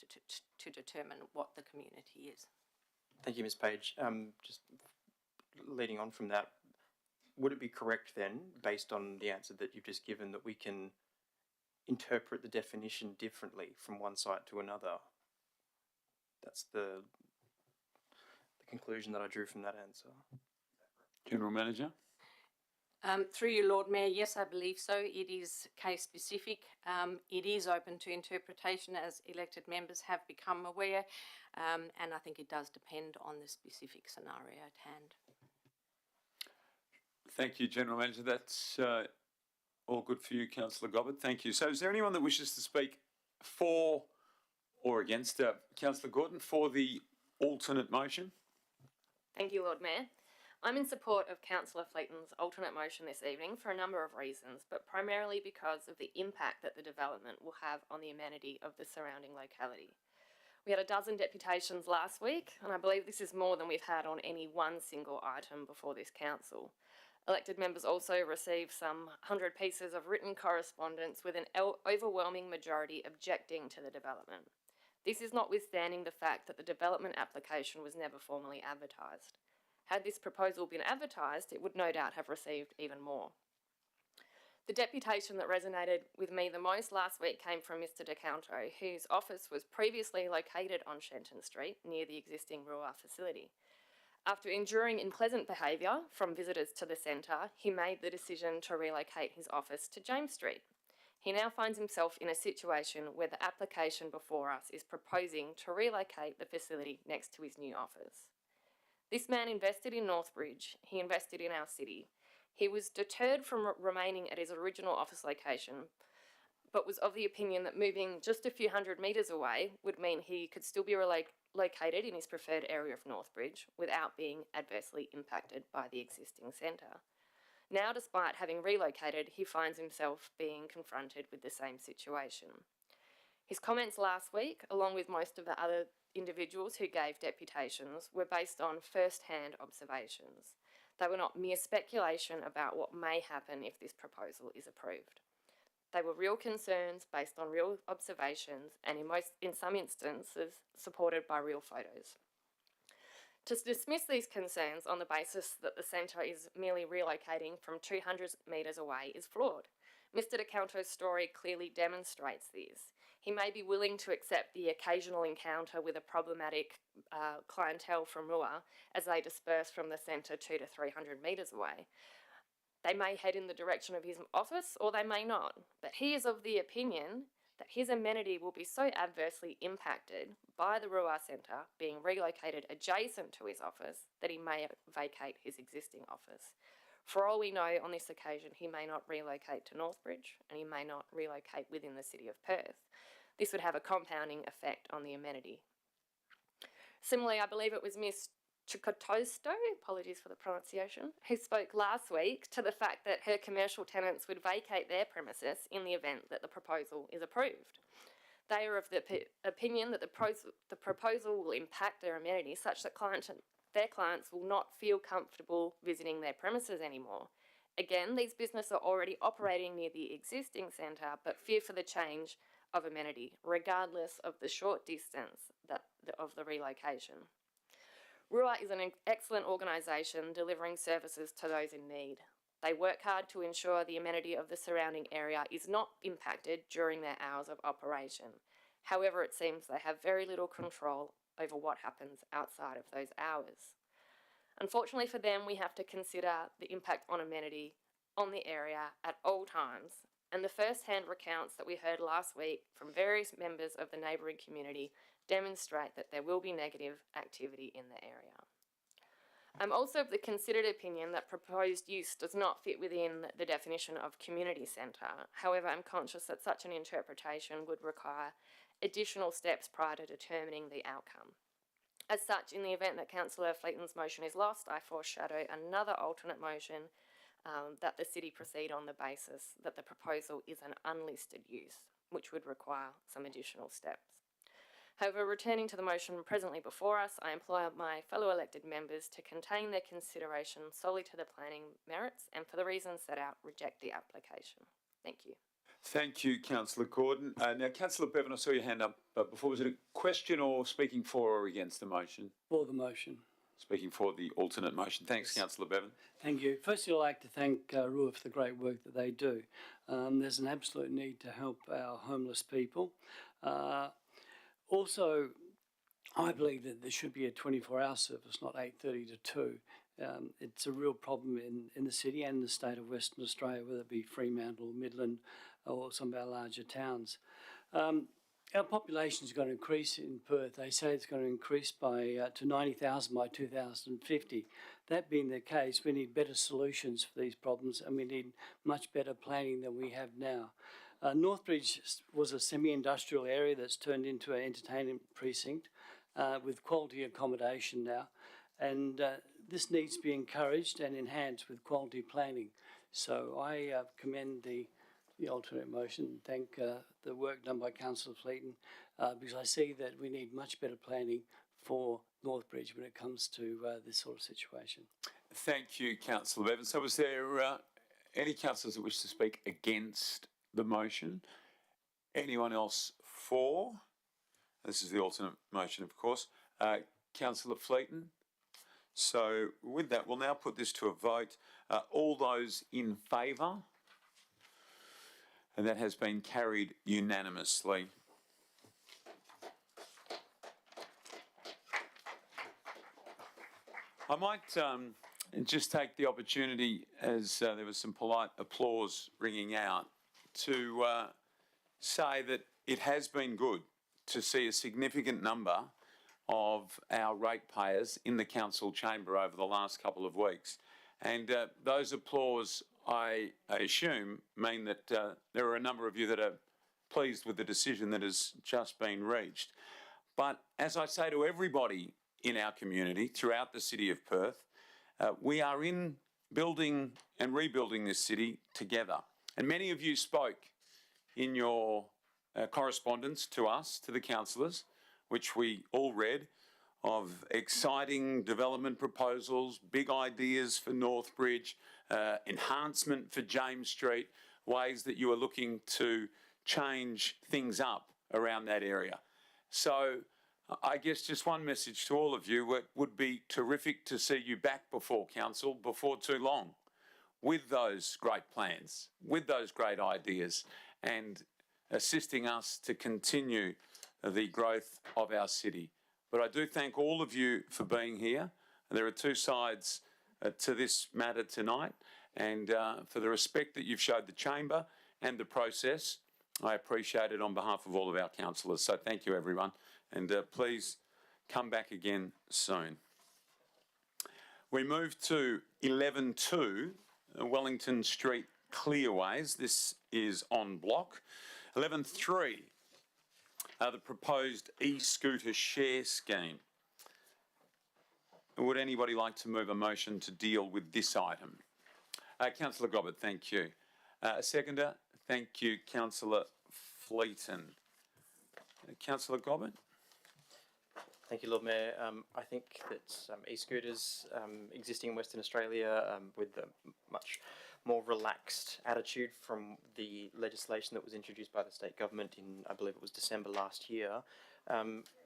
to determine what the community is. Thank you, Ms Page. Just leading on from that, would it be correct then, based on the answer that you've just given, that we can interpret the definition differently from one site to another? That's the conclusion that I drew from that answer. General Manager. Through you, Lord Mayor, yes, I believe so. It is case specific. It is open to interpretation, as elected members have become aware, and I think it does depend on the specific scenario at hand. Thank you, General Manager. That's all good for you, Councillor Gobbett. Thank you. So is there anyone that wishes to speak for or against Councillor Gordon for the alternate motion? Thank you, Lord Mayor. I'm in support of Councillor Fleeton's alternate motion this evening for a number of reasons, but primarily because of the impact that the development will have on the amenity of the surrounding locality. We had a dozen deputations last week, and I believe this is more than we've had on any one single item before this council. Elected members also received some 100 pieces of written correspondence with an overwhelming majority objecting to the development. This is notwithstanding the fact that the development application was never formally advertised. Had this proposal been advertised, it would no doubt have received even more. The deputation that resonated with me the most last week came from Mr. DeCanto, whose office was previously located on Shenton Street near the existing RUA facility. After enduring unpleasant behaviour from visitors to the centre, he made the decision to relocate his office to James Street. He now finds himself in a situation where the application before us is proposing to relocate the facility next to his new office. This man invested in Northbridge, he invested in our city. He was deterred from remaining at his original office location, but was of the opinion that moving just a few hundred metres away would mean he could still be located in his preferred area of Northbridge without being adversely impacted by the existing centre. Now, despite having relocated, he finds himself being confronted with the same situation. His comments last week, along with most of the other individuals who gave deputations, were based on first-hand observations. They were not mere speculation about what may happen if this proposal is approved. They were real concerns based on real observations and in some instances supported by real photos. To dismiss these concerns on the basis that the centre is merely relocating from 200 metres away is flawed. Mr. DeCanto's story clearly demonstrates this. He may be willing to accept the occasional encounter with a problematic clientele from RUA as they disperse from the centre 200 to 300 metres away. They may head in the direction of his office or they may not, but he is of the opinion that his amenity will be so adversely impacted by the RUA Centre being relocated adjacent to his office that he may vacate his existing office. For all we know, on this occasion, he may not relocate to Northbridge and he may not relocate within the city of Perth. This would have a compounding effect on the amenity. Similarly, I believe it was Ms. Chikotosto, apologies for the pronunciation, who spoke last week to the fact that her commercial tenants would vacate their premises in the event that the proposal is approved. They are of the opinion that the proposal will impact their amenities such that their clients will not feel comfortable visiting their premises anymore. Again, these businesses are already operating near the existing centre but fear for the change of amenity, regardless of the short distance of the relocation. RUA is an excellent organisation delivering services to those in need. They work hard to ensure the amenity of the surrounding area is not impacted during their hours of operation. However, it seems they have very little control over what happens outside of those hours. Unfortunately for them, we have to consider the impact on amenity on the area at all times, and the first-hand recounts that we heard last week from various members of the neighbouring community demonstrate that there will be negative activity in the area. I'm also of the considered opinion that proposed use does not fit within the definition of community centre. However, I'm conscious that such an interpretation would require additional steps prior to determining the outcome. As such, in the event that Councillor Fleeton's motion is lost, I foreshadow another alternate motion that the City proceed on the basis that the proposal is an unlisted use, which would require some additional steps. However, returning to the motion presently before us, I implore my fellow elected members to contain their consideration solely to the planning merits and for the reasons set out, reject the application. Thank you. Thank you, Councillor Gordon. Now, Councillor Bevan, I saw your hand up, but before, was it a question or speaking for or against the motion? For the motion. Speaking for the alternate motion. Thanks, Councillor Bevan. Thank you. Firstly, I'd like to thank RUA for the great work that they do. There's an absolute need to help our homeless people. Also, I believe that there should be a 24-hour service, not 8:30 to 2. It's a real problem in the city and the state of Western Australia, whether it be Fremantle, Midland, or some of our larger towns. Our population is going to increase in Perth. They say it's going to increase by to 90,000 by 2050. That being the case, we need better solutions for these problems, and we need much better planning than we have now. Northbridge was a semi-industrial area that's turned into an entertainment precinct with quality accommodation now, and this needs to be encouraged and enhanced with quality planning. So I commend the alternate motion and thank the work done by Councillor Fleeton because I see that we need much better planning for Northbridge when it comes to this sort of situation. Thank you, Councillor Bevan. So was there any councillors that wish to speak against the motion? Anyone else for? This is the alternate motion, of course. Councillor Fleeton. So with that, we'll now put this to a vote. All those in favour? and that has been carried unanimously. I might just take the opportunity, as there was some polite applause ringing out, to say that it has been good to see a significant number of our ratepayers in the council chamber over the last couple of weeks. And those applause, I assume, mean that there are a number of you that are pleased with the decision that has just been reached. But as I say to everybody in our community throughout the city of Perth, we are in building and rebuilding this city together. And many of you spoke in your correspondence to us, to the councillors, which we all read, of exciting development proposals, big ideas for Northbridge, enhancement for James Street, ways that you are looking to change things up around that area. So I guess just one message to all of you: it would be terrific to see you back before council before too long with those great plans, with those great ideas, and assisting us to continue the growth of our city. But I do thank all of you for being here. There are two sides to this matter tonight, and for the respect that you've showed the chamber and the process, I appreciate it on behalf of all of our councillors. So thank you, everyone, and please come back again soon. We move to 11.2, Wellington Street Clearways. This is en bloc. 11.3, the proposed e-scooter share scheme. Would anybody like to move a motion to deal with this item? Councillor Gobbett, thank you. A seconder, thank you, Councillor Fleeton. Councillor Gobbett? Thank you, Lord Mayor. I think that e-scooters existing in Western Australia with a much more relaxed attitude from the legislation that was introduced by the state government in, I believe it was December last year,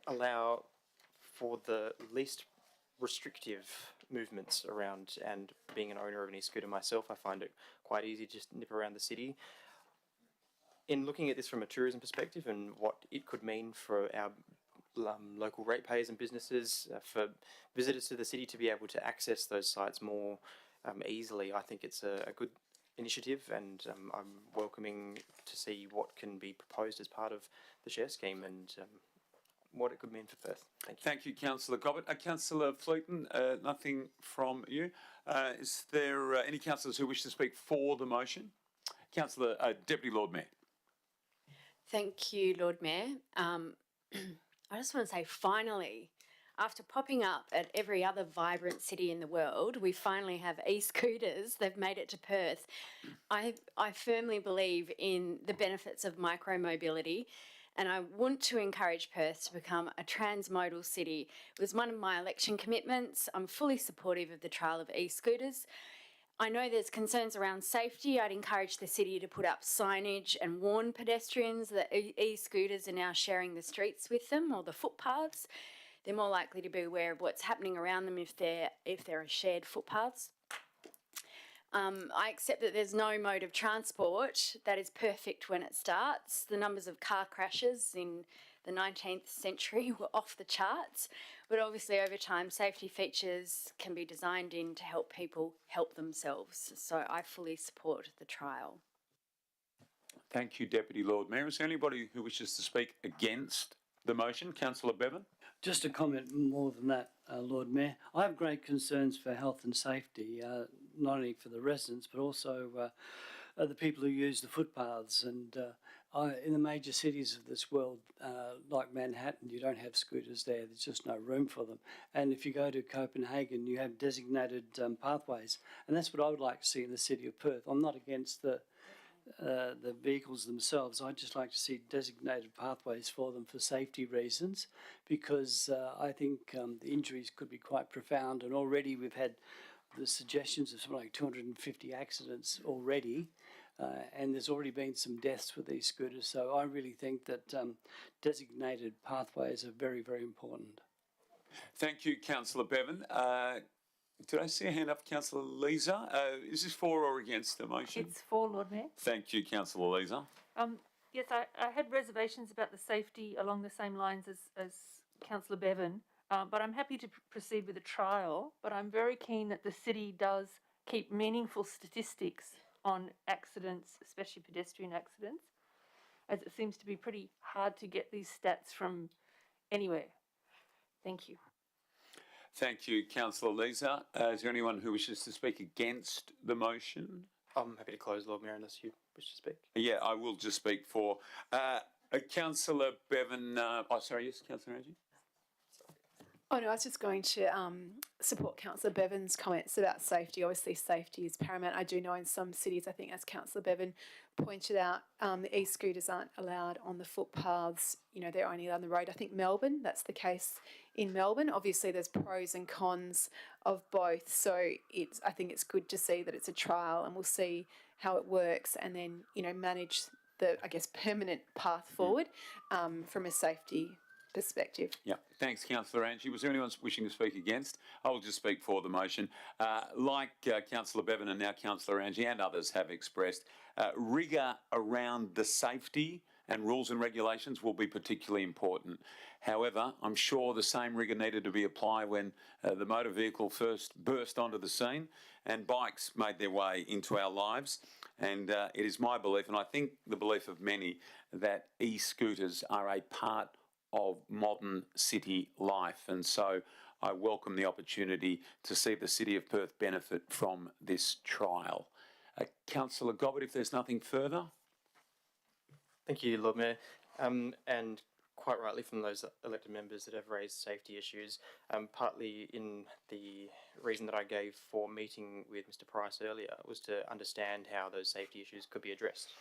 allow for the least restrictive movements around. And being an owner of an e-scooter myself, I find it quite easy to just nip around the city. In looking at this from a tourism perspective and what it could mean for our local ratepayers and businesses, for visitors to the city to be able to access those sites more easily, I think it's a good initiative, and I'm welcoming to see what can be proposed as part of the share scheme and what it could mean for Perth. Thank you. Thank you, Councillor Gobbett. Councillor Fleeton, nothing from you. Is there any councillors who wish to speak for the motion? Councillor, Deputy Lord Mayor. Thank you, Lord Mayor. I just want to say, finally, after popping up at every other vibrant city in the world, we finally have e-scooters. They've made it to Perth. I firmly believe in the benefits of micro-mobility, and I want to encourage Perth to become a transmodal city. It was one of my election commitments. I'm fully supportive of the trial of e-scooters. I know there's concerns around safety. I'd encourage the city to put up signage and warn pedestrians that e-scooters are now sharing the streets with them, or the footpaths. They're more likely to be aware of what's happening around them if there are shared footpaths. I accept that there's no mode of transport that is perfect when it starts. The numbers of car crashes in the 19th century were off the charts, but obviously over time safety features can be designed in to help people help themselves. So I fully support the trial. Thank you, Deputy Lord Mayor. Is there anybody who wishes to speak against the motion? Councillor Bevan? Just a comment more than that, Lord Mayor. I have great concerns for health and safety, not only for the residents, but also the people who use the footpaths. And in the major cities of this world, like Manhattan, you don't have scooters there. There's just no room for them. And if you go to Copenhagen, you have designated pathways. And that's what I would like to see in the city of Perth. I'm not against the vehicles themselves. I'd just like to see designated pathways for them for safety reasons, because I think the injuries could be quite profound, and already we've had the suggestions of something like 250 accidents already, and there's already been some deaths with these scooters. So I really think that designated pathways are very, very important. Thank you, Councillor Bevan. Did I see a hand up, Councillor Leeser? Is this for or against the motion? It's for, Lord Mayor. Thank you, Councillor Leeser. Yes, I had reservations about the safety along the same lines as Councillor Bevan, but I'm happy to proceed with a trial. But I'm very keen that the city does keep meaningful statistics on accidents, especially pedestrian accidents, as it seems to be pretty hard to get these stats from anywhere. Thank you. Thank you, Councillor Leeser. Is there anyone who wishes to speak against the motion? I'm happy to close, Lord Mayor, unless you wish to speak. Yeah, I will just speak for Councillor Bevan. Yes, Councillor Angie. Oh no, I was just going to support Councillor Bevan's comments about safety. Obviously, safety is paramount. I do know in some cities, I think, as Councillor Bevan pointed out, the e-scooters aren't allowed on the footpaths. You know, they're only on the road. I think Melbourne, that's the case in Melbourne. Obviously, there's pros and cons of both. So I think it's good to see that it's a trial, and we'll see how it works, and then manage the permanent path forward from a safety perspective. Yeah, thanks, Councillor Angie. Was there anyone wishing to speak against? I will just speak for the motion. Like Councillor Bevan and now Councillor Angie and others have expressed, rigour around the safety and rules and regulations will be particularly important. However, I'm sure the same rigour needed to be applied when the motor vehicle first burst onto the scene and bikes made their way into our lives. And it is my belief, and I think the belief of many, that e-scooters are a part of modern city life, and so I welcome the opportunity to see the City of Perth benefit from this trial. Councillor Gobbett, if there's nothing further. Thank you, Lord Mayor. And quite rightly from those elected members that have raised safety issues, partly in the reason that I gave for meeting with Mr Price earlier was to understand how those safety issues could be addressed.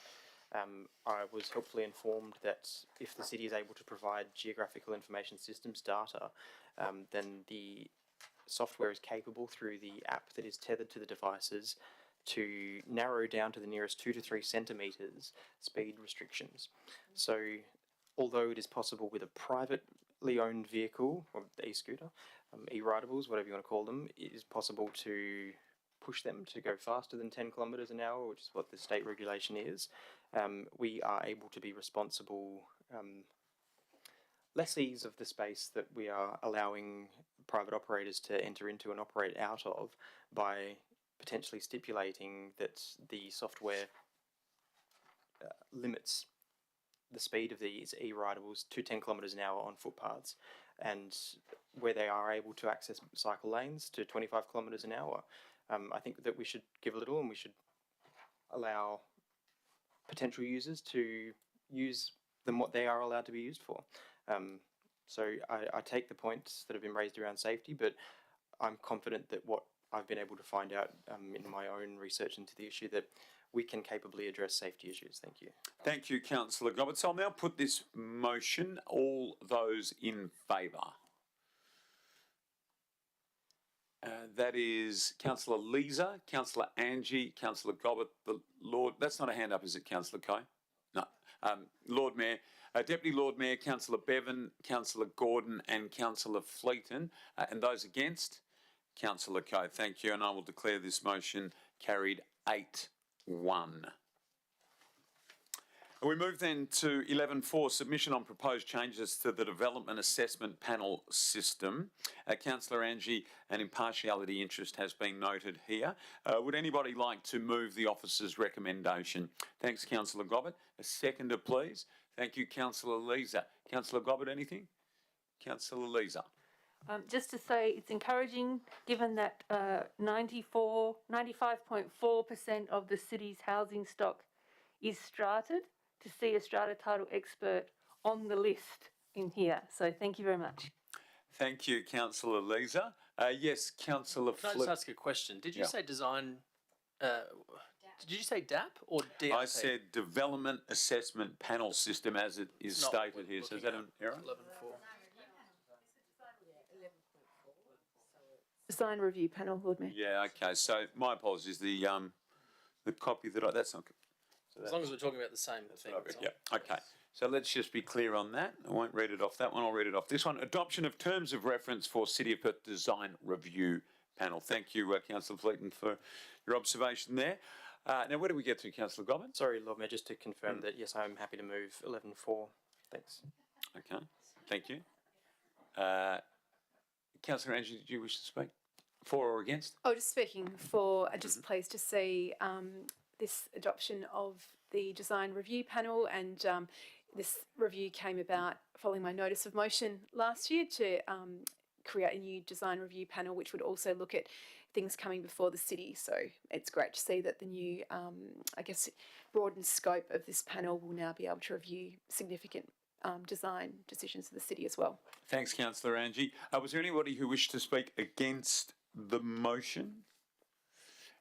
I was helpfully informed that if the city is able to provide geographical information systems data, then the software is capable through the app that is tethered to the devices to narrow down to the nearest 2 to 3 centimetres speed restrictions. So although it is possible with a privately owned vehicle, or the e-scooter, e-ridables, whatever you want to call them, it is possible to push them to go faster than 10 kilometres an hour, which is what the state regulation is. We are able to be responsible lessees of the space that we are allowing private operators to enter into and operate out of by potentially stipulating that the software limits the speed of these e-ridables to 10 kilometres an hour on footpaths, and where they are able to access cycle lanes to 25 kilometres an hour. I think that we should give a little, and we should allow potential users to use them what they are allowed to be used for. So I take the points that have been raised around safety, but I'm confident that what I've been able to find out in my own research into the issue, that we can capably address safety issues. Thank you. Thank you, Councillor Gobbett. So I'll now put this motion. All those in favour? That is Councillor Leeser, Councillor Angie, Councillor Gobbett, the Lord. That's not a hand up, is it, Councillor Coe? No. Lord Mayor, Deputy Lord Mayor, Councillor Bevan, Councillor Gordon, and Councillor Fleeton. And those against? Councillor Coe. Thank you, and I will declare this motion carried 8-1. We move then to 11.4, submission on proposed changes to the Development Assessment Panel system. Councillor Angie, an impartiality interest has been noted here. Would anybody like to move the officer's recommendation? Thanks, Councillor Gobbett. A seconder, please. Thank you, Councillor Leeser. Councillor Gobbett, anything? Councillor Leeser. Just to say, it's encouraging, given that 95.4% of the city's housing stock is strated, to see a strata title expert on the list in here. So thank you very much. Thank you, Councillor Leeser. Yes, Councillor Can I just ask a question? Did you say design? Did you say DAP or DAP? I said Development Assessment Panel System as it is stated here. So is that an error? 11.4. Design review panel, Lord Mayor. Yeah, okay. So my apologies. The copy that that's not. So As long as we're talking about the same thing. Yeah, okay. So let's just be clear on that. I won't read it off that one, I'll read it off this one. Adoption of terms of reference for City of Perth Design Review panel. Thank you, Councillor Fleeton, for your observation there. Now, where do we get to, Councillor Gobbin? Sorry, Lord Mayor, just to confirm that, yes, I'm happy to move 11.4. Thanks. Okay, thank you. Councillor Angie, did you wish to speak? For or against? Oh, just speaking for, just pleased to see this adoption of the design review panel, and this review came about following my notice of motion last year to create a new design review panel, which would also look at things coming before the city. So it's great to see that the new, I guess, broadened scope of this panel will now be able to review significant design decisions for the city as well. Thanks, Councillor Angie. Was there anybody who wished to speak against the motion?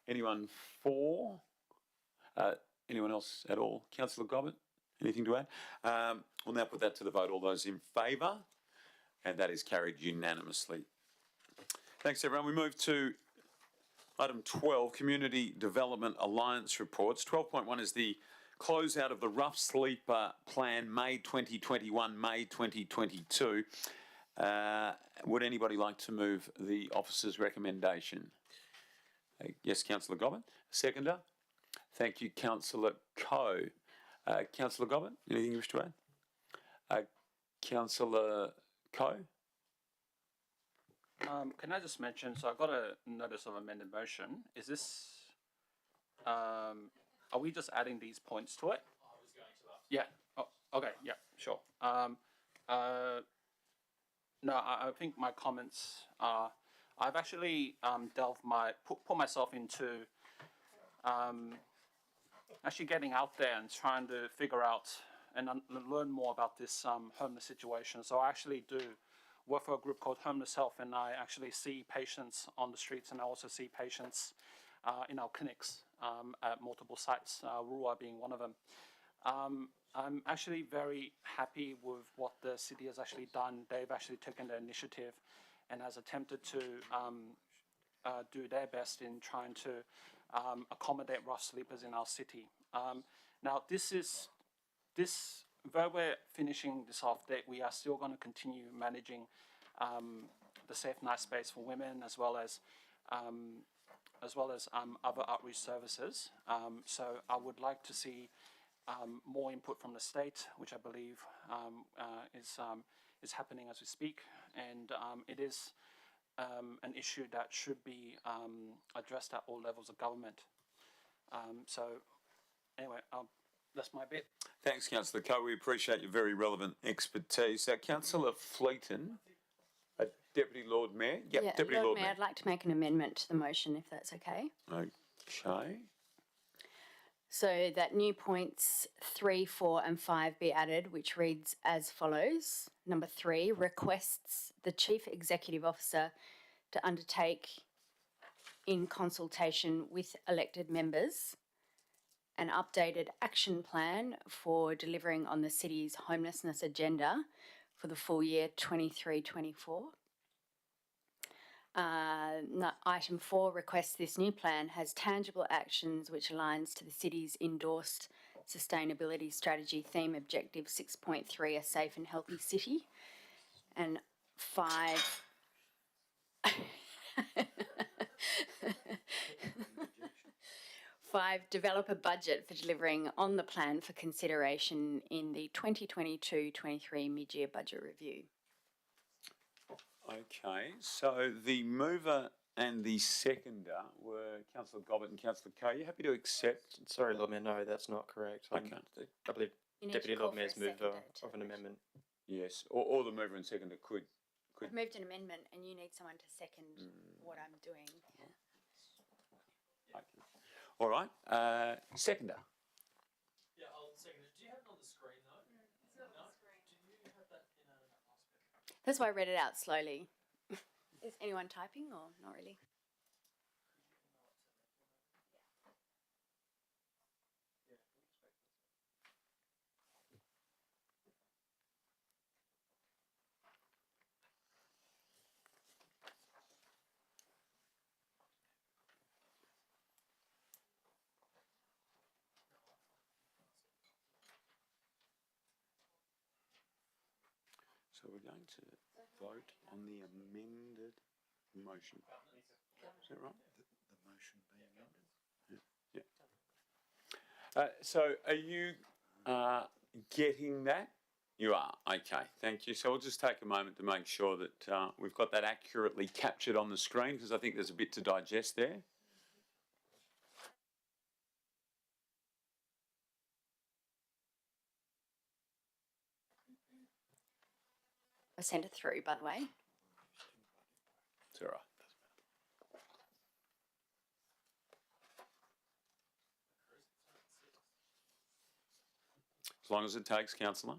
Anyone for? Anyone else at all? Councillor Gobbin, anything to add? We'll now put that to the vote. All those in favour? And that is carried unanimously. Thanks, everyone. We move to item 12, Community Development Alliance Reports. 12.1 is the closeout of the Rough Sleeper Plan, May 2021, May 2022. Would anybody like to move the officer's recommendation? Yes, Councillor Gobbin. Seconder? Thank you, Councillor Coe. Councillor Gobbin, anything you wish to add? Councillor Coe? Can I just mention, so I got a notice of amended motion. Is this, are we just adding these points to it? I was going to ask. Yeah, oh, okay, yeah, sure. No, I think my comments are, I've actually put myself into actually getting out there and trying to figure out and learn more about this homeless situation. So I actually do work for a group called Homeless Health, and I actually see patients on the streets, and I also see patients in our clinics at multiple sites, Rua being one of them. I'm actually very happy with what the city has actually done. They've actually taken the initiative and has attempted to do their best in trying to accommodate rough sleepers in our city. Now, where we're finishing this off, that we are still going to continue managing the safe night space for women, as well as other outreach services. So I would like to see more input from the state, which I believe is happening as we speak, and it is an issue that should be addressed at all levels of government. So anyway, that's my bit. Thanks, Councillor Coe. We appreciate your very relevant expertise. Councillor Fleeton, Deputy Lord Mayor. Yep, Yeah, Deputy Lord Mayor, I'd like to make an amendment to the motion, if that's okay. Okay. So that new points 3, 4 and 5 be added, which reads as follows. Number 3, requests the Chief Executive Officer to undertake, in consultation with elected members, an updated action plan for delivering on the city's homelessness agenda for the full year 23-24. Item 4 requests this new plan has tangible actions which aligns to the city's endorsed sustainability strategy theme objective 6.3, a safe and healthy city. And 5 5, develop a budget for delivering on the plan for consideration in the 2022-23 mid-year budget review. Okay, so the mover and the seconder were Councillor Gobbett and Councillor Coe. Are you happy to accept? Sorry, Lord Mayor, no, that's not correct. Okay. I believe Deputy Lord Mayor's moved of an amendment. Yes, or the mover and seconder could. I've moved an amendment and you need someone to second what I'm doing. Okay. All right, seconder. Yeah, I'll second it. Do you have it on the screen though? It's not on the screen. Do you have that in a... That's why I read it out slowly. Is anyone typing or not really? So we're going to vote on the amended motion. Is that right? The motion being amended. Yeah. So are you getting that? You are. Okay, thank you. So we'll just take a moment to make sure that we've got that accurately captured on the screen, because I think there's a bit to digest there. I sent it through, by the way. It's all right. As long as it takes, Councillor.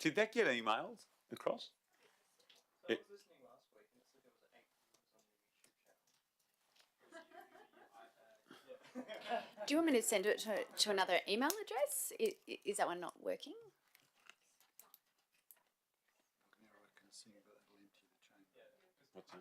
Did that get emailed across? I was listening last week and it said there was an 8 on the YouTube channel. Do you want me to send it to another email address? Is that one not working? What's that?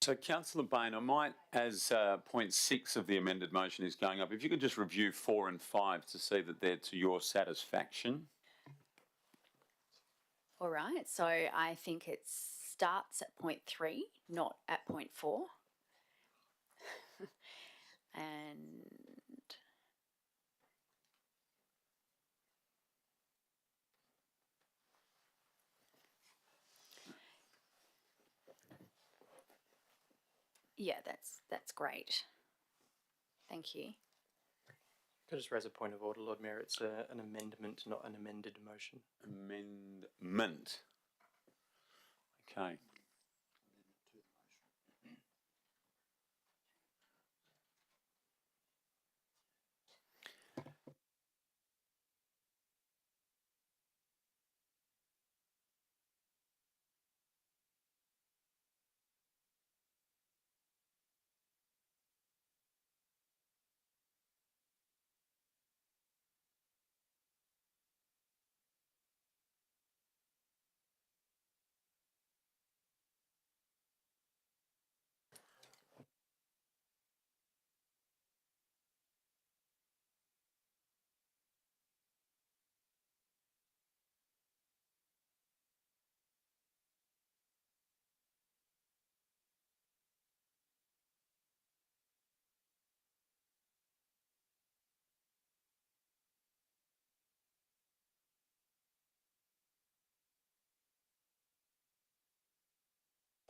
So, Councillor Bain, I might, as point 6 of the amended motion is going up, if you could just review 4 and 5 to see that they're to your satisfaction. All right, so I think it starts at point 3, not at point 4. And yeah, that's great. Thank you. Can I just raise a point of order, Lord Mayor? It's an amendment, not an amended motion. Amendment. Okay.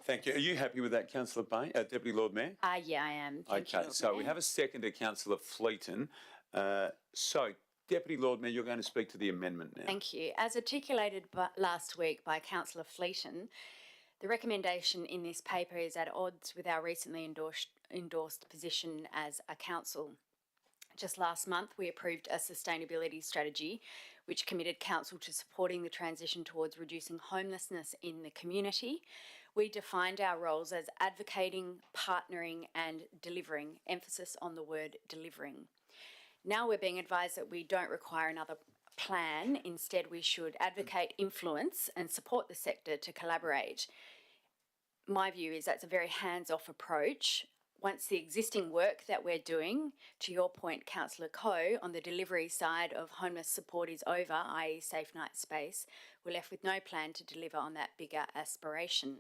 Thank you. Are you happy with that, Councillor Bain, Deputy Lord Mayor? Yeah, I am. Thank you, Okay, Lord so we Mayor. have a seconder, Councillor Fleeton. So, Deputy Lord Mayor, you're going to speak to the amendment now. Thank you. As articulated last week by Councillor Fleeton, the recommendation in this paper is at odds with our recently endorsed position as a council. Just last month, we approved a sustainability strategy which committed council to supporting the transition towards reducing homelessness in the community. We defined our roles as advocating, partnering and delivering, emphasis on the word delivering. Now we're being advised that we don't require another plan. Instead, we should advocate, influence and support the sector to collaborate. My view is that's a very hands-off approach. Once the existing work that we're doing, to your point, Councillor Coe, on the delivery side of homeless support is over, i.e. Safe Night Space, we're left with no plan to deliver on that bigger aspiration.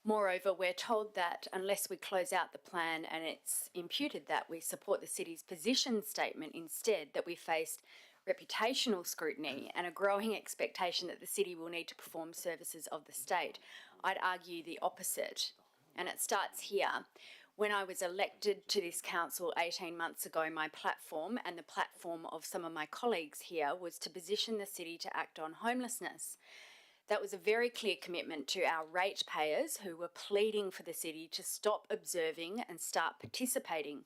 Moreover, we're told that unless we close out the plan and it's imputed that we support the city's position statement instead, that we faced reputational scrutiny and a growing expectation that the city will need to perform services of the state. I'd argue the opposite. And it starts here. When I was elected to this council 18 months ago, my platform and the platform of some of my colleagues here was to position the city to act on homelessness. That was a very clear commitment to our ratepayers who were pleading for the city to stop observing and start participating.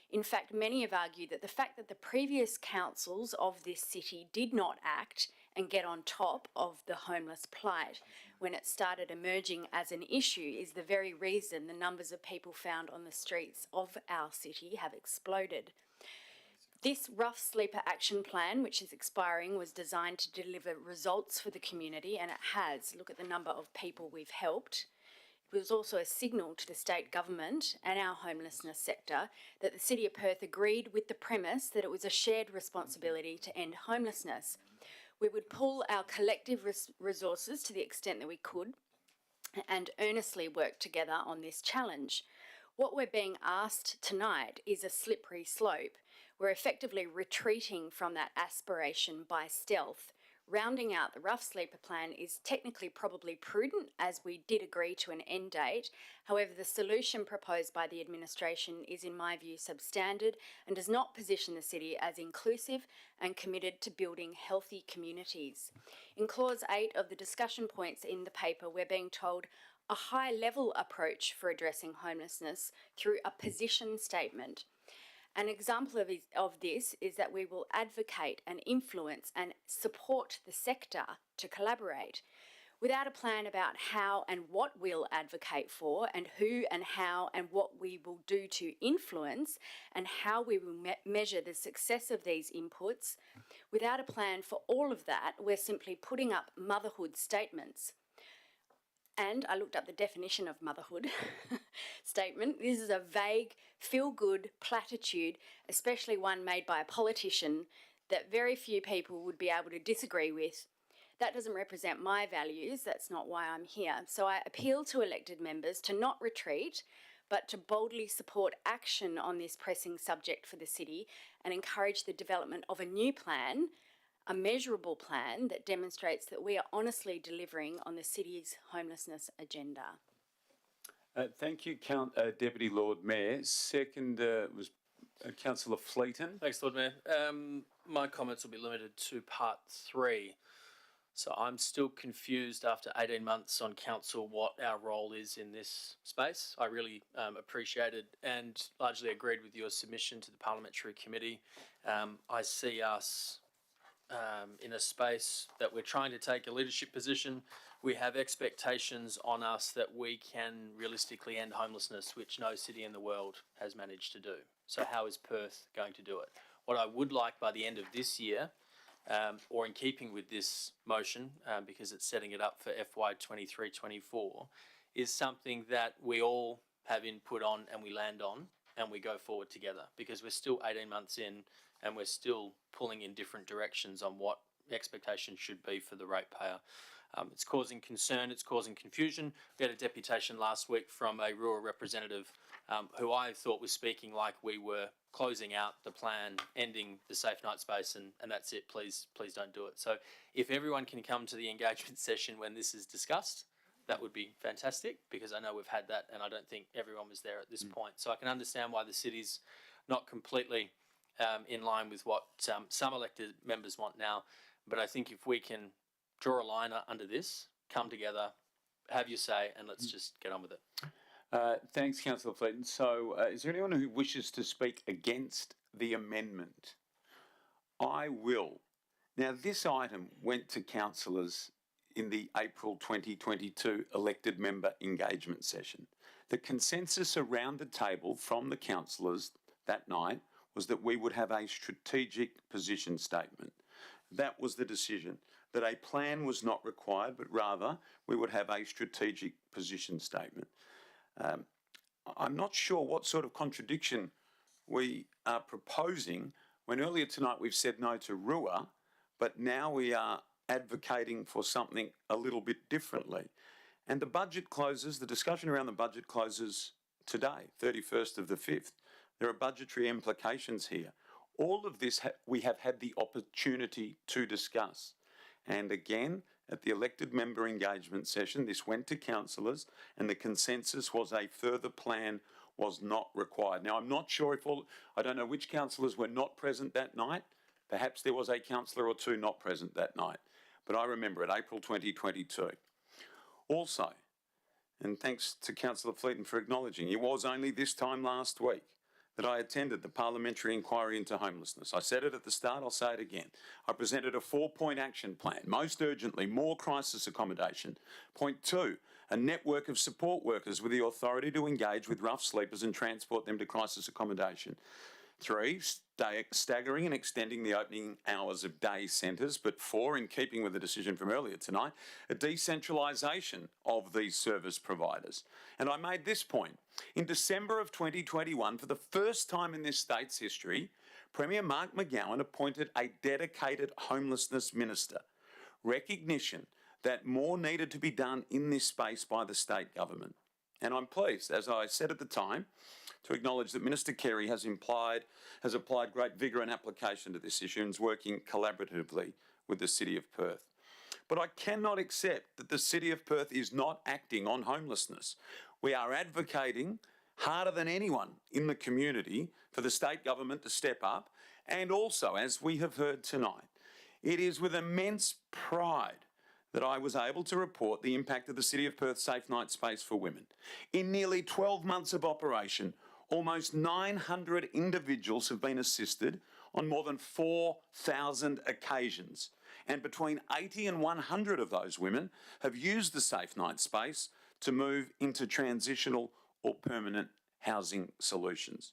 In fact, many have argued that the fact that the previous councils of this city did not act and get on top of the homeless plight when it started emerging as an issue is the very reason the numbers of people found on the streets of our city have exploded. This rough sleeper action plan, which is expiring, was designed to deliver results for the community, and it has. Look at the number of people we've helped. It was also a signal to the state government and our homelessness sector that the City of Perth agreed with the premise that it was a shared responsibility to end homelessness. We would pool our collective resources to the extent that we could and earnestly work together on this challenge. What we're being asked tonight is a slippery slope. We're effectively retreating from that aspiration by stealth. Rounding out the rough sleeper plan is technically probably prudent, as we did agree to an end date. However, the solution proposed by the administration is, in my view, substandard and does not position the city as inclusive and committed to building healthy communities. In clause 8 of the discussion points in the paper, we're being told a high-level approach for addressing homelessness through a position statement. An example of this is that we will advocate and influence and support the sector to collaborate. Without a plan about how and what we'll advocate for and who and how and what we will do to influence and how we will measure the success of these inputs, without a plan for all of that, we're simply putting up motherhood statements. And I looked up the definition of motherhood statement. This is a vague, feel-good platitude, especially one made by a politician that very few people would be able to disagree with. That doesn't represent my values. That's not why I'm here. So I appeal to elected members to not retreat, but to boldly support action on this pressing subject for the city and encourage the development of a new plan, a measurable plan that demonstrates that we are honestly delivering on the city's homelessness agenda. Thank you, Deputy Lord Mayor. Second was Councillor Fleeton. Thanks, Lord Mayor. My comments will be limited to part 3. So I'm still confused after 18 months on council what our role is in this space. I really appreciated and largely agreed with your submission to the Parliamentary Committee. I see us in a space that we're trying to take a leadership position. We have expectations on us that we can realistically end homelessness, which no city in the world has managed to do. So how is Perth going to do it? What I would like by the end of this year, or in keeping with this motion, because it's setting it up for FY 23-24, is something that we all have input on and we land on and we go forward together, because we're still 18 months in and we're still pulling in different directions on what expectations should be for the ratepayer. It's causing concern, it's causing confusion. We had a deputation last week from a rural representative who I thought was speaking like we were closing out the plan, ending the Safe Night Space, and that's it, please don't do it. So if everyone can come to the engagement session when this is discussed, that would be fantastic, because I know we've had that and I don't think everyone was there at this point. So I can understand why the city's not completely in line with what some elected members want now, but I think if we can draw a line under this, come together, have your say, and let's just get on with it. Thanks, Councillor Fleeton. So is there anyone who wishes to speak against the amendment? I will Now, this item went to councillors in the April 2022 elected member engagement session. The consensus around the table from the councillors that night was that we would have a strategic position statement. That was the decision, that a plan was not required, but rather we would have a strategic position statement. I'm not sure what sort of contradiction we are proposing when earlier tonight we've said no to RUA, but now we are advocating for something a little bit differently. And the budget closes, the discussion around the budget closes today, 31st of the 5th. There are budgetary implications here. All of this we have had the opportunity to discuss. And again, at the elected member engagement session, this went to councillors and the consensus was a further plan was not required. Now, I'm not sure if I don't know which councillors were not present that night. Perhaps there was a councillor or two not present that night. But I remember it, April 2022. Also, and thanks to Councillor Fleeton for acknowledging, it was only this time last week that I attended the Parliamentary Inquiry into Homelessness. I said it at the start, I'll say it again. I presented a 4-point action plan, most urgently, more crisis accommodation. Point 2, a network of support workers with the authority to engage with rough sleepers and transport them to crisis accommodation. 3, staggering and extending the opening hours of day centres. But 4, in keeping with the decision from earlier tonight, a decentralisation of these service providers. And I made this point. In December of 2021, for the first time in this state's history, Premier Mark McGowan appointed a dedicated Homelessness Minister. Recognition that more needed to be done in this space by the state government. And I'm pleased, as I said at the time, to acknowledge that Minister Carey has applied great vigour and application to this issue and is working collaboratively with the City of Perth. But I cannot accept that the City of Perth is not acting on homelessness. We are advocating harder than anyone in the community for the state government to step up, and also, as we have heard tonight, it is with immense pride that I was able to report the impact of the City of Perth Safe Night Space for Women. In nearly 12 months of operation, almost 900 individuals have been assisted on more than 4,000 occasions. And between 80 and 100 of those women have used the Safe Night Space to move into transitional or permanent housing solutions.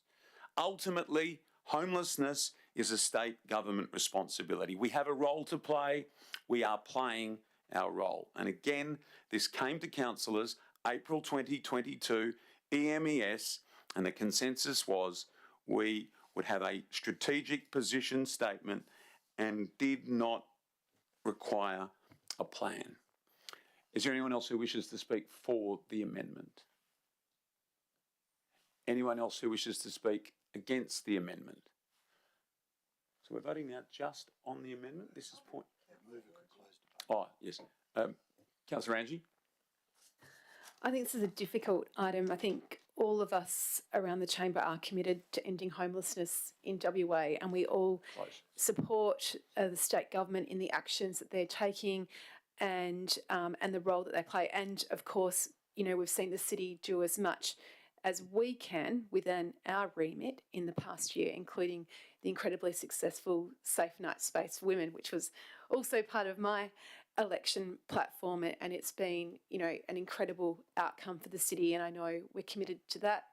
Ultimately, homelessness is a state government responsibility. We have a role to play. We are playing our role. And again, this came to councillors April 2022, EMES, and the consensus was we would have a strategic position statement and did not require a plan. Is there anyone else who wishes to speak for the amendment? Anyone else who wishes to speak against the amendment? So we're voting now just on the amendment. This is point. Oh, yes. Councillor Angie? I think this is a difficult item. I think all of us around the chamber are committed to ending homelessness in WA, and we all support the state government in the actions that they're taking and the role that they play. And of course, you know, we've seen the city do as much as we can within our remit in the past year, including the incredibly successful Safe Night Space for Women, which was also part of my election platform, and it's been, you know, an incredible outcome for the city, and I know we're committed to that,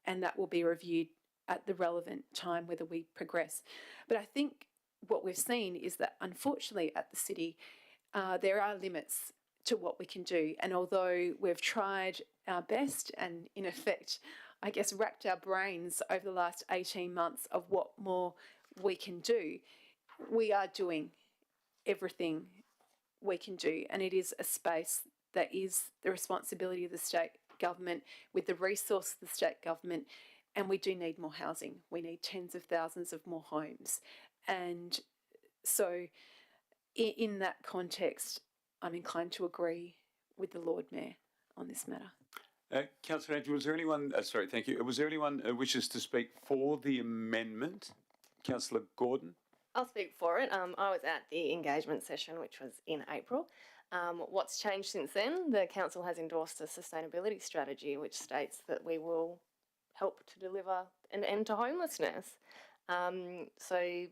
and that will be reviewed at the relevant time whether we progress. But I think what we've seen is that unfortunately at the city there are limits to what we can do, and although we've tried our best and in effect I guess racked our brains over the last 18 months of what more we can do, we are doing everything we can do, and it is a space that is the responsibility of the state government with the resource of the state government, and we do need more housing. We need tens of thousands of more homes, and so in that context I'm inclined to agree with the Lord Mayor on this matter. Councillor Andrew, was there anyone, sorry, thank you, was there anyone who wishes to speak for the amendment? Councillor Gordon? I'll speak for it. I was at the engagement session, which was in April. What's changed since then? The council has endorsed a sustainability strategy which states that we will help to deliver an end to homelessness. So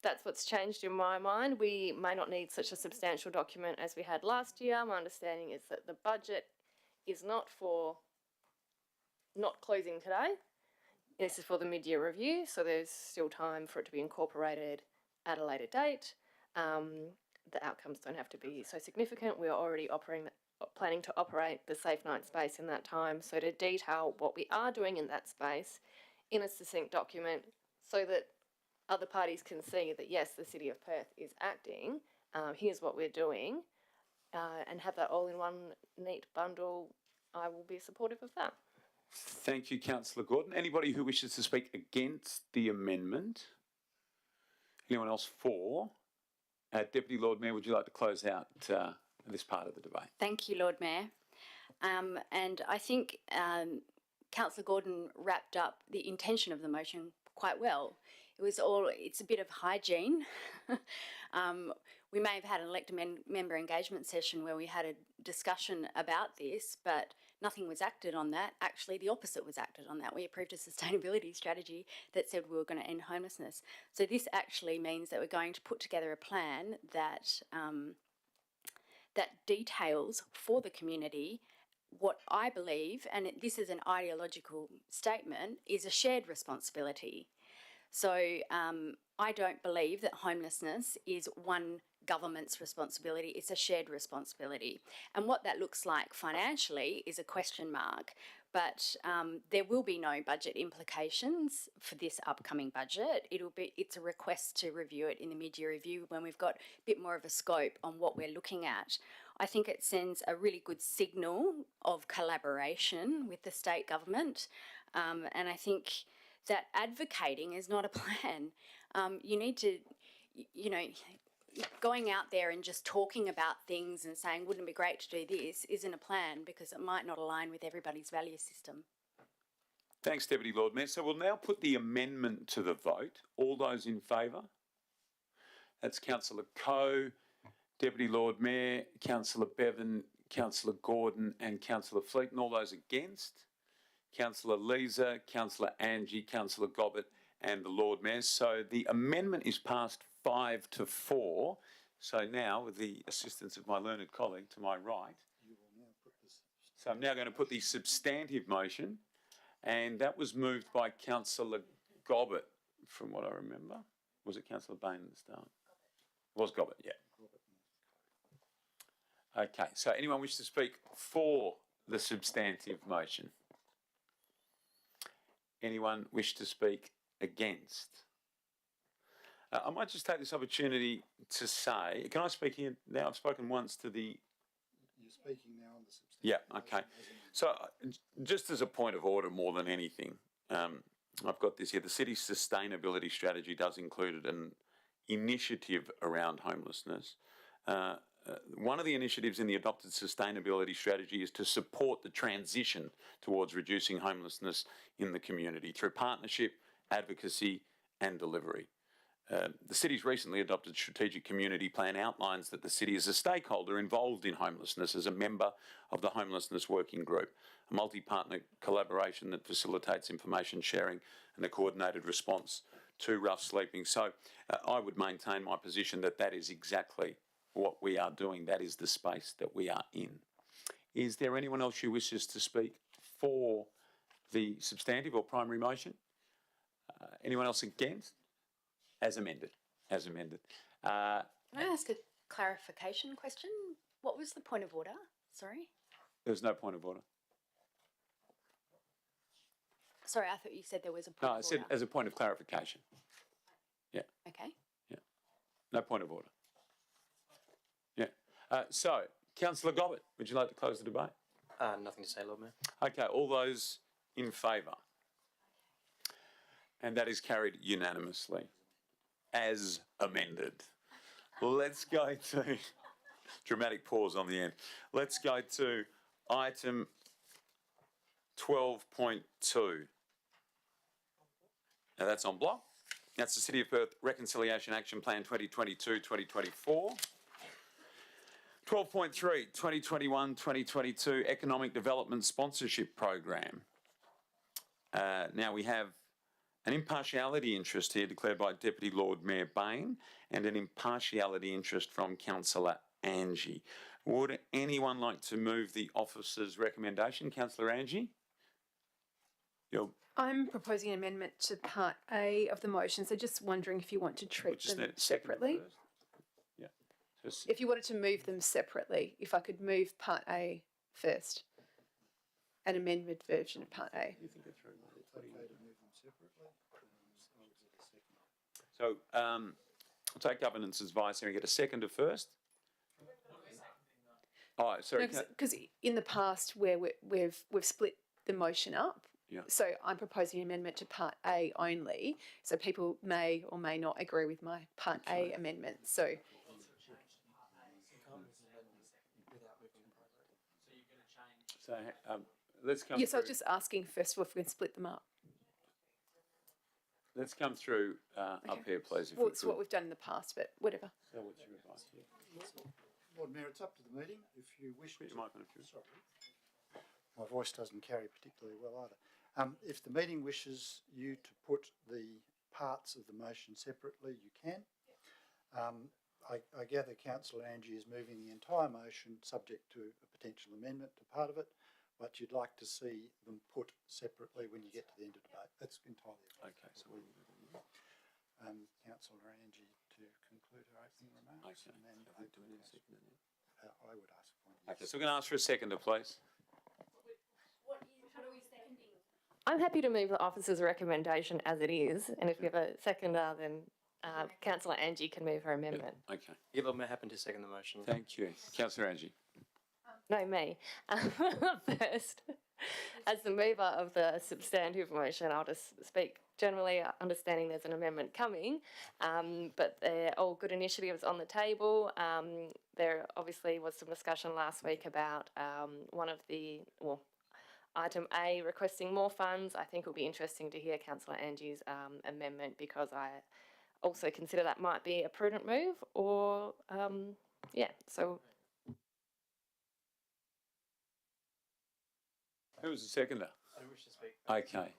that's what's changed in my mind. We may not need such a substantial document as we had last year. My understanding is that the budget is not closing today. This is for the mid-year review, so there's still time for it to be incorporated at a later date. The outcomes don't have to be so significant. We are already planning to operate the Safe Night space in that time. So to detail what we are doing in that space in a succinct document so that other parties can see that, yes, the City of Perth is acting, here's what we're doing, and have that all in one neat bundle, I will be supportive of that. Thank you, Councillor Gordon. Anybody who wishes to speak against the amendment? Anyone else for? Deputy Lord Mayor, would you like to close out this part of the debate? Thank you, Lord Mayor. And I think Councillor Gordon wrapped up the intention of the motion quite well. It's a bit of hygiene. We may have had an elected member engagement session where we had a discussion about this, but nothing was acted on that. Actually, the opposite was acted on that. We approved a sustainability strategy that said we were going to end homelessness. So this actually means that we're going to put together a plan that that details for the community what I believe, and this is an ideological statement, is a shared responsibility. So I don't believe that homelessness is one government's responsibility, it's a shared responsibility. And what that looks like financially is a question mark, but there will be no budget implications for this upcoming budget. It's a request to review it in the mid-year review when we've got a bit more of a scope on what we're looking at. I think it sends a really good signal of collaboration with the state government, and I think that advocating is not a plan. You need to, going out there and just talking about things and saying, wouldn't it be great to do this, isn't a plan because it might not align with everybody's value system. Thanks, Deputy Lord Mayor. So we'll now put the amendment to the vote. All those in favour? That's Councillor Coe, Deputy Lord Mayor, Councillor Bevan, Councillor Gordon and Councillor Fleeton. All those against? Councillor Leeser, Councillor Angie, Councillor Gobbett and the Lord Mayor. So the amendment is passed 5-4. So now, with the assistance of my learned colleague to my right, so I'm now going to put the substantive motion, and that was moved by Councillor Gobbett, from what I remember. Was it Councillor Bain at the start? It was Gobbett, yeah. Okay, so anyone wish to speak for the substantive motion? Anyone wish to speak against? I might just take this opportunity to say, can I speak here now? I've spoken once to the... You're speaking now on the substantive. Yeah, okay. So just as a point of order more than anything, I've got this here. The city's sustainability strategy does include an initiative around homelessness. One of the initiatives in the adopted sustainability strategy is to support the transition towards reducing homelessness in the community through partnership, advocacy and delivery. The city's recently adopted strategic community plan outlines that the city is a stakeholder involved in homelessness as a member of the Homelessness Working Group, a multi-partner collaboration that facilitates information sharing and a coordinated response to rough sleeping. So I would maintain my position that that is exactly what we are doing. That is the space that we are in. Is there anyone else who wishes to speak for the substantive or primary motion? Anyone else against? As amended. As amended. Can I ask a clarification question? What was the point of order? Sorry? There was no point of order. Sorry, I thought you said there was a point No, of I order. said as a point of clarification. Yeah. Okay. Yeah. No point of order. Yeah. So, Councillor Gobbett, would you like to close the debate? Nothing to say, Lord Mayor. Okay, all those in favour? And that is carried unanimously. As amended. Let's go to... Dramatic pause on the end. Let's go to item 12.2. Now that's on block. That's the City of Perth Reconciliation Action Plan 2022-2024. 12.3, 2021-2022 Economic Development Sponsorship Program. Now we have an impartiality interest here declared by Deputy Lord Mayor Bain and an impartiality interest from Councillor Angie. Would anyone like to move the officer's recommendation? Councillor Angie? I'm proposing an amendment to Part A of the motion, so just wondering if you want to treat Just them that second separately. first. Yeah. Just, If you wanted to move them separately, if I could move Part A first, an amended version of Part A. so I'll take governance advice here and get a seconder first. Oh, sorry. Because in the past where we've split the motion up, Yeah. so I'm proposing an amendment to Part A only, so people may or may not agree with my Part A amendment, so. So let's come Yes, I through. was just asking first of all if we can split them up. Let's come through up here, please. If Well, we it's could. what we've done in the past, but whatever. So what's your advice here? Lord Mayor, it's up to the meeting. If you wish to... Put your mic on if you- Sorry. My voice doesn't carry particularly well either. If the meeting wishes you to put the parts of the motion separately, you can. I gather Councillor Angie is moving the entire motion subject to a potential amendment to part of it, but you'd like to see them put separately when you get to the end of debate. That's entirely Okay, so we Councillor Angie to conclude her opening remarks. Okay. And then Have we done a second? I would ask for one. Okay, so we're going to ask for a seconder, please. I'm happy to move the officer's recommendation as it is, and if we have a seconder, then Councillor Angie can move her amendment. Okay, Yeah, Lord Mayor, happen to second the motion. thank you. Councillor Angie. No, me. First, as the mover of the substantive motion, I'll just speak generally, understanding there's an amendment coming, but they're all good initiatives on the table. There obviously was some discussion last week about item A requesting more funds. I think it'll be interesting to hear Councillor Angie's amendment, because I also consider that might be a prudent move, or so. Who was the seconder? I don't wish to speak. Okay.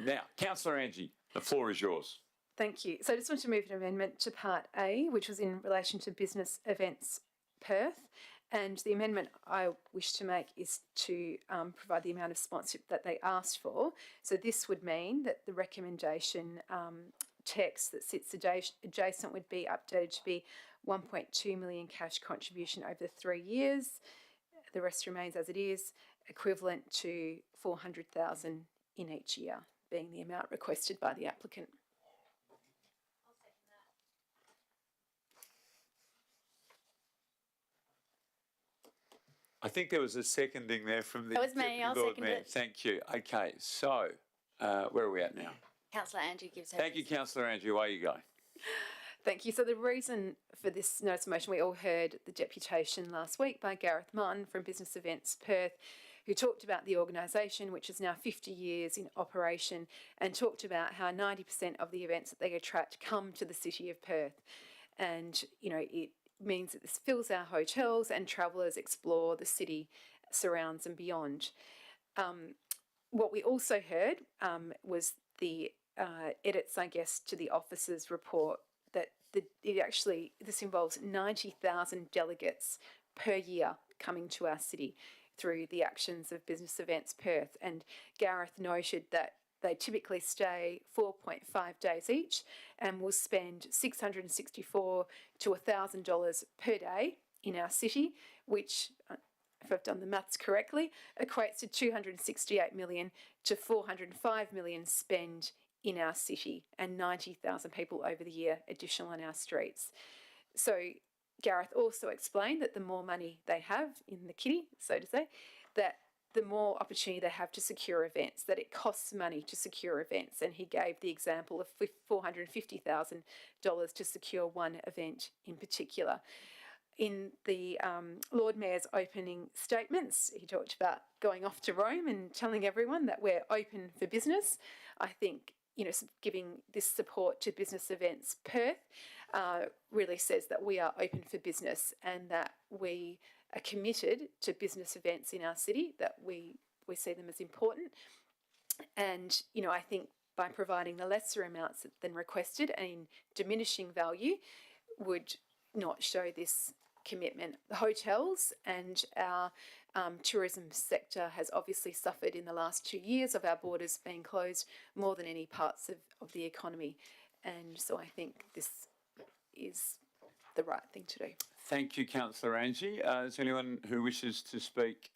Now, Councillor Angie, the floor is yours. Thank you. So I just want to move an amendment to Part A, which was in relation to business events Perth. And the amendment I wish to make is to provide the amount of sponsorship that they asked for. So this would mean that the recommendation text that sits adjacent would be updated to be 1.2 million cash contribution over 3 years. The rest remains as it is, equivalent to 400,000 in each year, being the amount requested by the applicant. I think there was a seconding there from the That was me, Deputy I'll Lord second Mayor. it. Thank you. Okay, so where are we at now? Councillor Angie gives her. Thank you, Councillor Angie. Away you go. Thank you. So the reason for this notice of motion, we all heard the deputation last week by Gareth Martin from Business Events Perth, who talked about the organisation, which is now 50 years in operation, and talked about how 90% of the events that they attract come to the city of Perth. And, you know, it means that this fills our hotels and travellers explore the city surrounds and beyond. What we also heard was the edits, I guess, to the officer's report, that this involves 90,000 delegates per year coming to our city through the actions of Business Events Perth. And Gareth noted that they typically stay 4.5 days each and will spend $664 to $1,000 per day in our city, which, if I've done the maths correctly, equates to 268 million to 405 million spend in our city, and 90,000 people over the year additional on our streets. So Gareth also explained that the more money they have in the kitty, so to say, that the more opportunity they have to secure events, that it costs money to secure events. And he gave the example of $450,000 to secure one event in particular. In the Lord Mayor's opening statements, he talked about going off to Rome and telling everyone that we're open for business. I think, you know, giving this support to Business Events Perth really says that we are open for business and that we are committed to business events in our city, that we see them as important. And, you know, I think by providing the lesser amounts than requested and in diminishing value would not show this commitment. The hotels and our tourism sector has obviously suffered in the last 2 years of our borders being closed more than any parts of the economy. And so I think this is the right thing to do. Thank you, Councillor Angie. Is there anyone who wishes to speak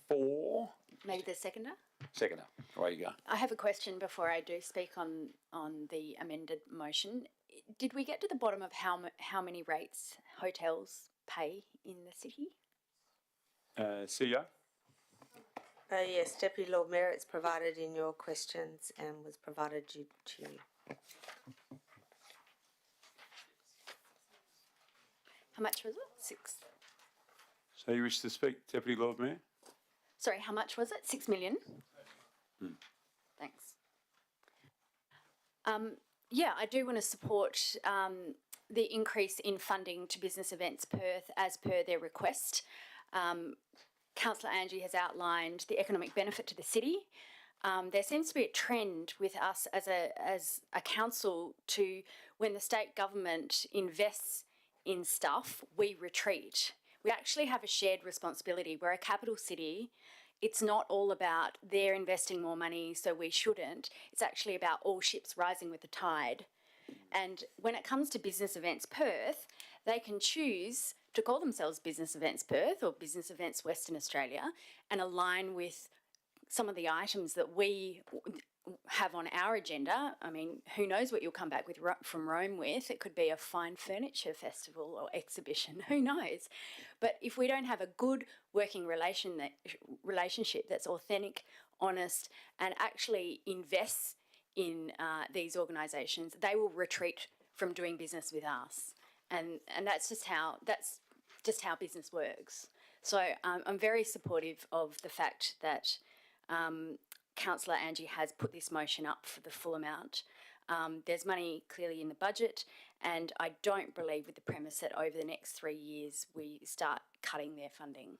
for? Maybe the seconder? Seconder, away you go. I have a question before I do speak on the amended motion. Did we get to the bottom of how many rates hotels pay in the city? CEO? Yes, Deputy Lord Mayor, it's provided in your questions and was provided to you. How much was it? 6. So you wish to speak, Deputy Lord Mayor? Sorry, how much was it? 6 million? Thanks. Yeah, I do want to support the increase in funding to Business Events Perth as per their request. Councillor Angie has outlined the economic benefit to the city. There seems to be a trend with us as a council to, when the state government invests in stuff, we retreat. We actually have a shared responsibility. We're a capital city. It's not all about they're investing more money, so we shouldn't. It's actually about all ships rising with the tide. And when it comes to Business Events Perth, they can choose to call themselves Business Events Perth or Business Events Western Australia and align with some of the items that we have on our agenda. I mean, who knows what you'll come back with from Rome with? It could be a fine furniture festival or exhibition, who knows? But if we don't have a good working relationship that's authentic, honest, and actually invests in these organisations, they will retreat from doing business with us. And that's just how business works. So I'm very supportive of the fact that Councillor Angie has put this motion up for the full amount. There's money clearly in the budget, and I don't believe with the premise that over the next 3 years we start cutting their funding.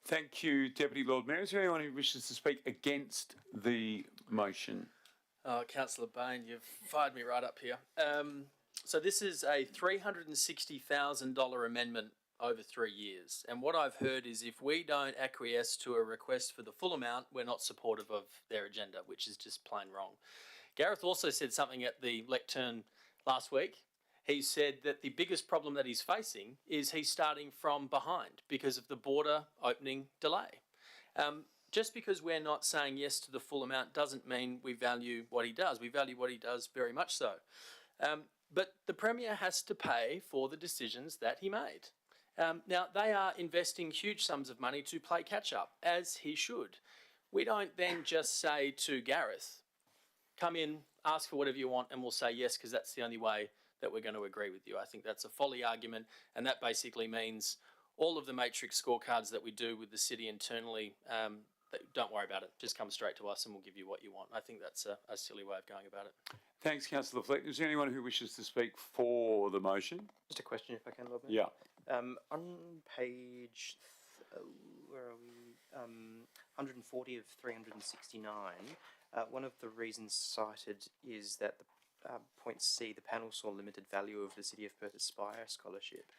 Thank you, Deputy Lord Mayor. Is there anyone who wishes to speak against the motion? Councillor Bain, you've fired me right up here. So this is a $360,000 amendment over 3 years. And what I've heard is if we don't acquiesce to a request for the full amount, we're not supportive of their agenda, which is just plain wrong. Gareth also said something at the lectern last week. He said that the biggest problem that he's facing is he's starting from behind because of the border opening delay. Just because we're not saying yes to the full amount doesn't mean we value what he does. We value what he does very much so. But the Premier has to pay for the decisions that he made. Now, they are investing huge sums of money to play catch-up, as he should. We don't then just say to Gareth, come in, ask for whatever you want, and we'll say yes, because that's the only way that we're going to agree with you. I think that's a folly argument, and that basically means all of the matrix scorecards that we do with the city internally, don't worry about it. Just come straight to us and we'll give you what you want. I think that's a silly way of going about it. Thanks, Councillor Fleeton. Is there anyone who wishes to speak for the motion? Just a question, if I can, Lord Mayor. Yeah. On page, where are we? 140 of 369, one of the reasons cited is that the point C, the panel saw limited value of the City of Perth Aspire Scholarship.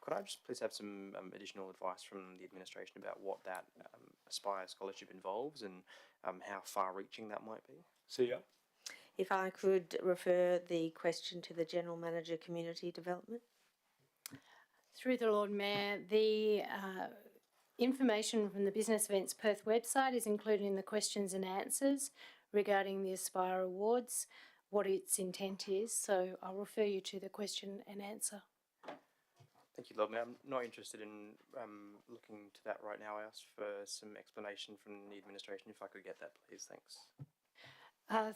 Could I just please have some additional advice from the administration about what that Aspire Scholarship involves and how far-reaching that might be? CEO? If I could refer the question to the General Manager, Community Development. Through the Lord Mayor, the information from the Business Events Perth website is included in the questions and answers regarding the Aspire Awards, what its intent is. So I'll refer you to the question and answer. Thank you, Lord Mayor. I'm not interested in looking to that right now. I asked for some explanation from the administration. If I could get that, please. Thanks.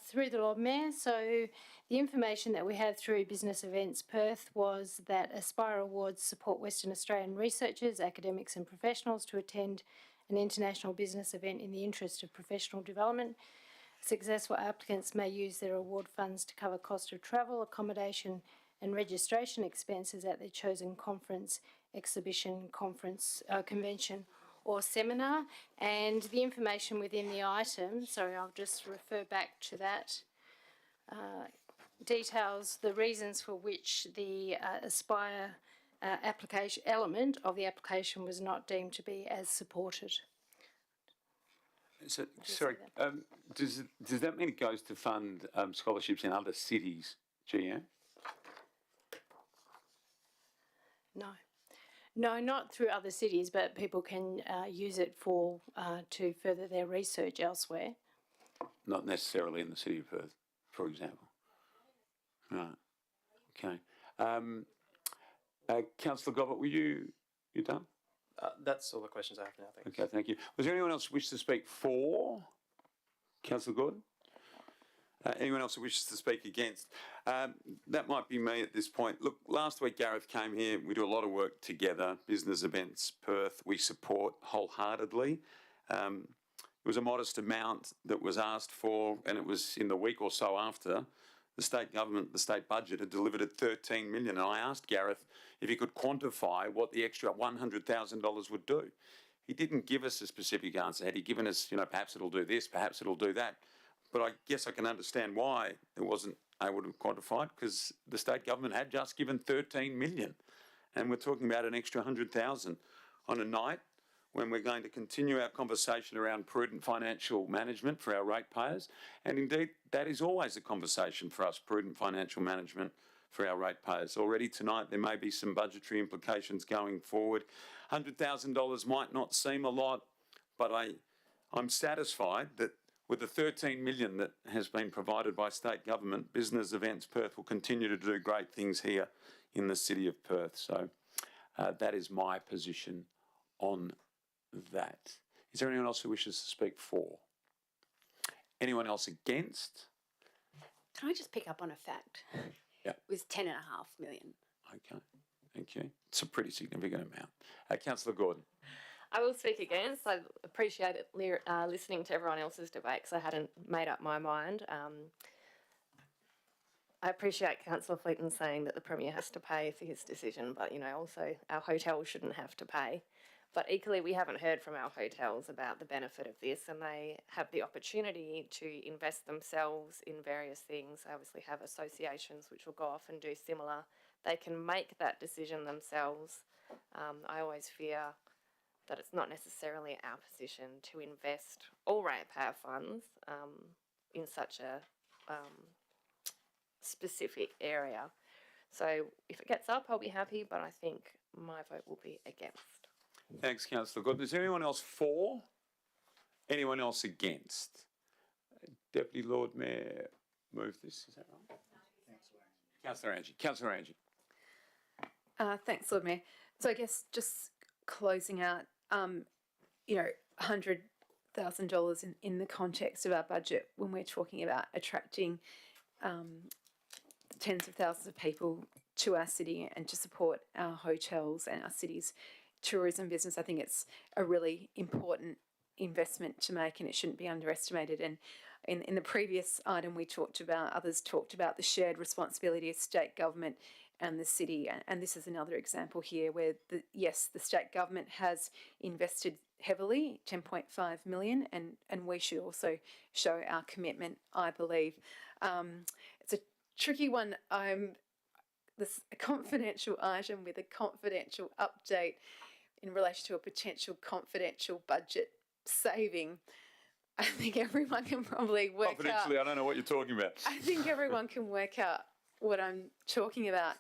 Through the Lord Mayor, so the information that we have through Business Events Perth was that Aspire Awards support Western Australian researchers, academics and professionals to attend an international business event in the interest of professional development. Successful applicants may use their award funds to cover cost of travel, accommodation and registration expenses at their chosen conference, exhibition, convention or seminar. And the information within the item, sorry, I'll just refer back to that. details the reasons for which the Aspire application element of the application was not deemed to be as supported. So, sorry, does that mean it goes to fund scholarships in other cities, GM? No. No, not through other cities, but people can use it for to further their research elsewhere. Not necessarily in the city of Perth, for example. Right. Okay. Councillor Gobbett, were you done? That's all the questions I have now, thanks. Okay, thank you. Was there anyone else who wished to speak for? Councillor Gordon? Anyone else who wishes to speak against? That might be me at this point. Look, last week Gareth came here. We do a lot of work together, Business Events Perth. We support wholeheartedly. It was a modest amount that was asked for, and it was in the week or so after the state government, the state budget had delivered at $13 million. And I asked Gareth if he could quantify what the extra $100,000 would do. He didn't give us a specific answer. Had he given us, perhaps it'll do this, perhaps it'll do that. But I guess I can understand why it wasn't able to quantify it, because the state government had just given $13 million. And we're talking about an extra $100,000 on a night when we're going to continue our conversation around prudent financial management for our ratepayers. And indeed, that is always a conversation for us, prudent financial management for our ratepayers. Already tonight, there may be some budgetary implications going forward. $100,000 might not seem a lot, but I'm satisfied that with the $13 million that has been provided by state government, Business Events Perth will continue to do great things here in the city of Perth. So that is my position on that. Is there anyone else who wishes to speak for? Anyone else against? Can I just pick up on a fact? Yeah. It was 10.5 million. Okay, thank you. It's a pretty significant amount. Councillor Gordon. I will speak against. I appreciate it, listening to everyone else's debate because I hadn't made up my mind. I appreciate Councillor Fleeton saying that the Premier has to pay for his decision, but, also our hotels shouldn't have to pay. But equally, we haven't heard from our hotels about the benefit of this, and they have the opportunity to invest themselves in various things. They obviously have associations which will go off and do similar. They can make that decision themselves. I always fear that it's not necessarily our position to invest all ratepayer funds in such a specific area. So if it gets up, I'll be happy, but I think my vote will be against. Thanks, Councillor Gordon. Is there anyone else for? Anyone else against? Deputy Lord Mayor move this, is that right? Councillor Angie. Councillor Angie. Thanks, Lord Mayor. So I guess just closing out, $100,000 in the context of our budget when we're talking about attracting tens of thousands of people to our city and to support our hotels and our city's tourism business. I think it's a really important investment to make, and it shouldn't be underestimated. And in the previous item others talked about the shared responsibility of state government and the city, and this is another example here where the state government has invested heavily, 10.5 million, and we should also show our commitment, I believe. It's a tricky one. This a confidential item with a confidential update in relation to a potential confidential budget saving. I think everyone can probably work out. Confidentially, I don't know what you're talking about. I think everyone can work out what I'm talking about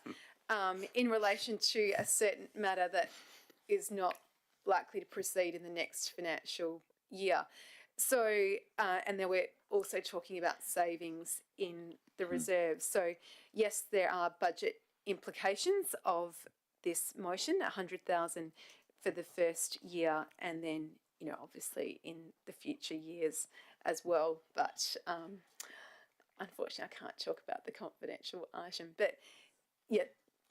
in relation to a certain matter that is not likely to proceed in the next financial year. So, and then we're also talking about savings in the reserves. So, yes, there are budget implications of this motion, 100,000 for the first year, and then, obviously in the future years as well. But unfortunately, I can't talk about the confidential item. But yeah,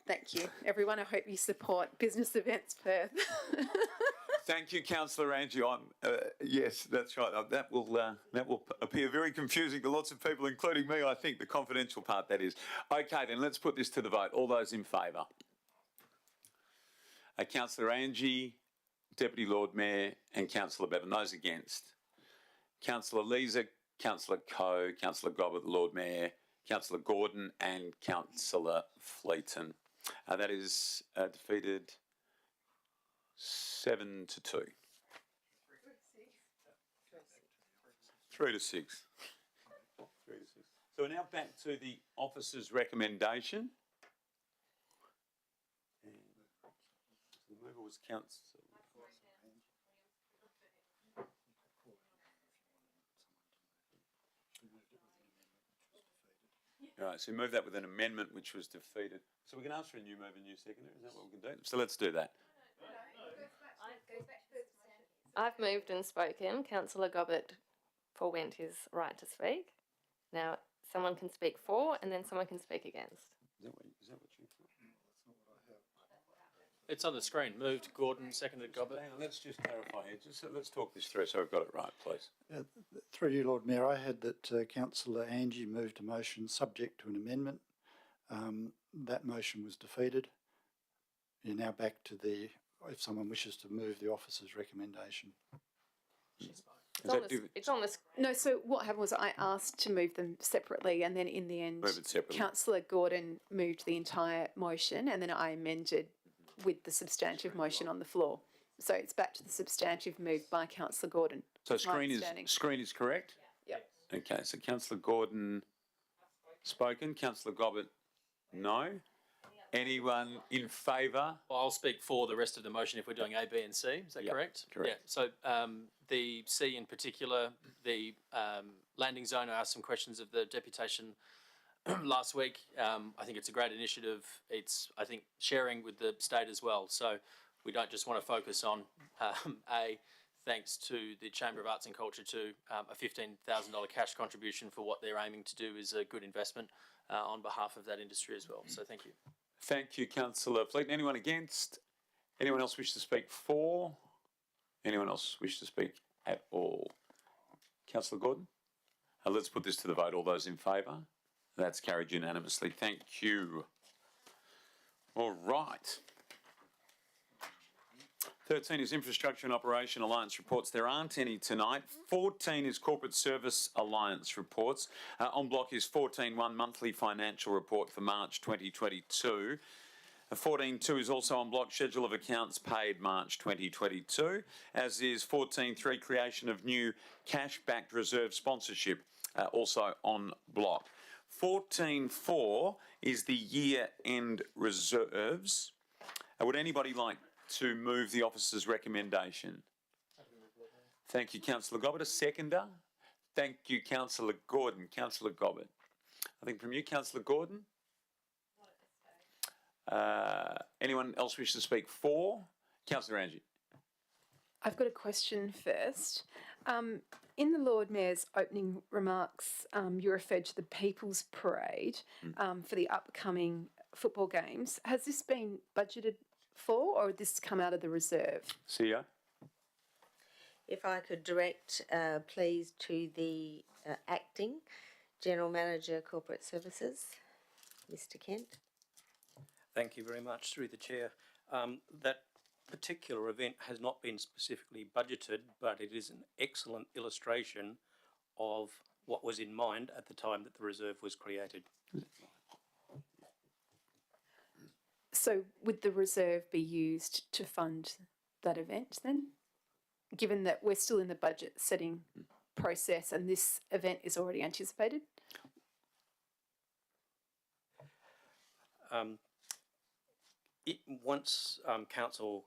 thank you, everyone. I hope you support Business Events Perth. Thank you, Councillor Angie. Yes, that's right. That will appear very confusing to lots of people, including me, I think, the confidential part, that is. Okay, then let's put this to the vote. All those in favour? Councillor Angie, Deputy Lord Mayor and Councillor Bevan. Those against? Councillor Leeser, Councillor Coe, Councillor Gobbett, the Lord Mayor Councillor Gordon and Councillor Fleeton. That is defeated 7-2. 3 to 6. So we're now back to the officer's recommendation. And the mover was Councillor. All right, so we moved that with an amendment which was defeated. So we can ask for a new mover, new seconder. Is that what we can do? So let's do that. I've moved and spoken. Councillor Gobbett forwent his right to speak. Now, someone can speak for and then someone can speak against. Is that what you thought? It's on the screen. Moved Gordon, seconded Gobbett. Hang on, let's just clarify here. Let's talk this through so we've got it right, please. Through you, Lord Mayor, I had that Councillor Angie moved a motion subject to an amendment. That motion was defeated. You're now back to if someone wishes to move the officer's recommendation. It's on the No, so what happened was I asked to move them separately, and then in the end, Move it separately. Councillor Gordon moved the entire motion, and then I amended with the substantive motion on the floor. So it's back to the substantive moved by Councillor Gordon. So My screen understanding. is correct? Yep. Okay, so Councillor Gordon spoken, Councillor Gobbett no. Anyone in favour? Well, I'll speak for the rest of the motion if we're doing A, B and C. Is that correct? Correct. Yeah, so the C in particular, the landing zone, I asked some questions of the deputation last week. I think it's a great initiative. It's, I think, sharing with the state as well. So we don't just want to focus on A, thanks to the Chamber of Arts and Culture to a $15,000 cash contribution for what they're aiming to do is a good investment on behalf of that industry as well. So thank you. Thank you, Councillor Fleeton. Anyone against? Anyone else wish to speak for? Anyone else wish to speak at all? Councillor Gordon? Let's put this to the vote. All those in favour? That's carried unanimously. Thank you. All right. 13 is Infrastructure and Operation Alliance reports. There aren't any tonight. 14 is Corporate Service Alliance reports. On block is 14.1 monthly financial report for March 2022. 14.2 is also on block schedule of accounts paid March 2022, as is 14.3 creation of new cash-backed reserve sponsorship, also on block. 14.4 is the year-end reserves. Would anybody like to move the officer's recommendation? Thank you, Councillor Gobbett. A seconder? Thank you, Councillor Gordon. Councillor Gobbett. I think from you, Councillor Gordon. Anyone else wish to speak for? Councillor Angie. I've got a question first. In the Lord Mayor's opening remarks, you referred to the People's Parade for the upcoming football games. Has this been budgeted for, or would this come out of the reserve? CEO. If I could direct, please, to the Acting General Manager Corporate Services, Mr. Kent. Thank you very much, through the Chair. That particular event has not been specifically budgeted, but it is an excellent illustration of what was in mind at the time that the reserve was created. So would the reserve be used to fund that event then? Given that we're still in the budget setting process and this event is already anticipated? Once Council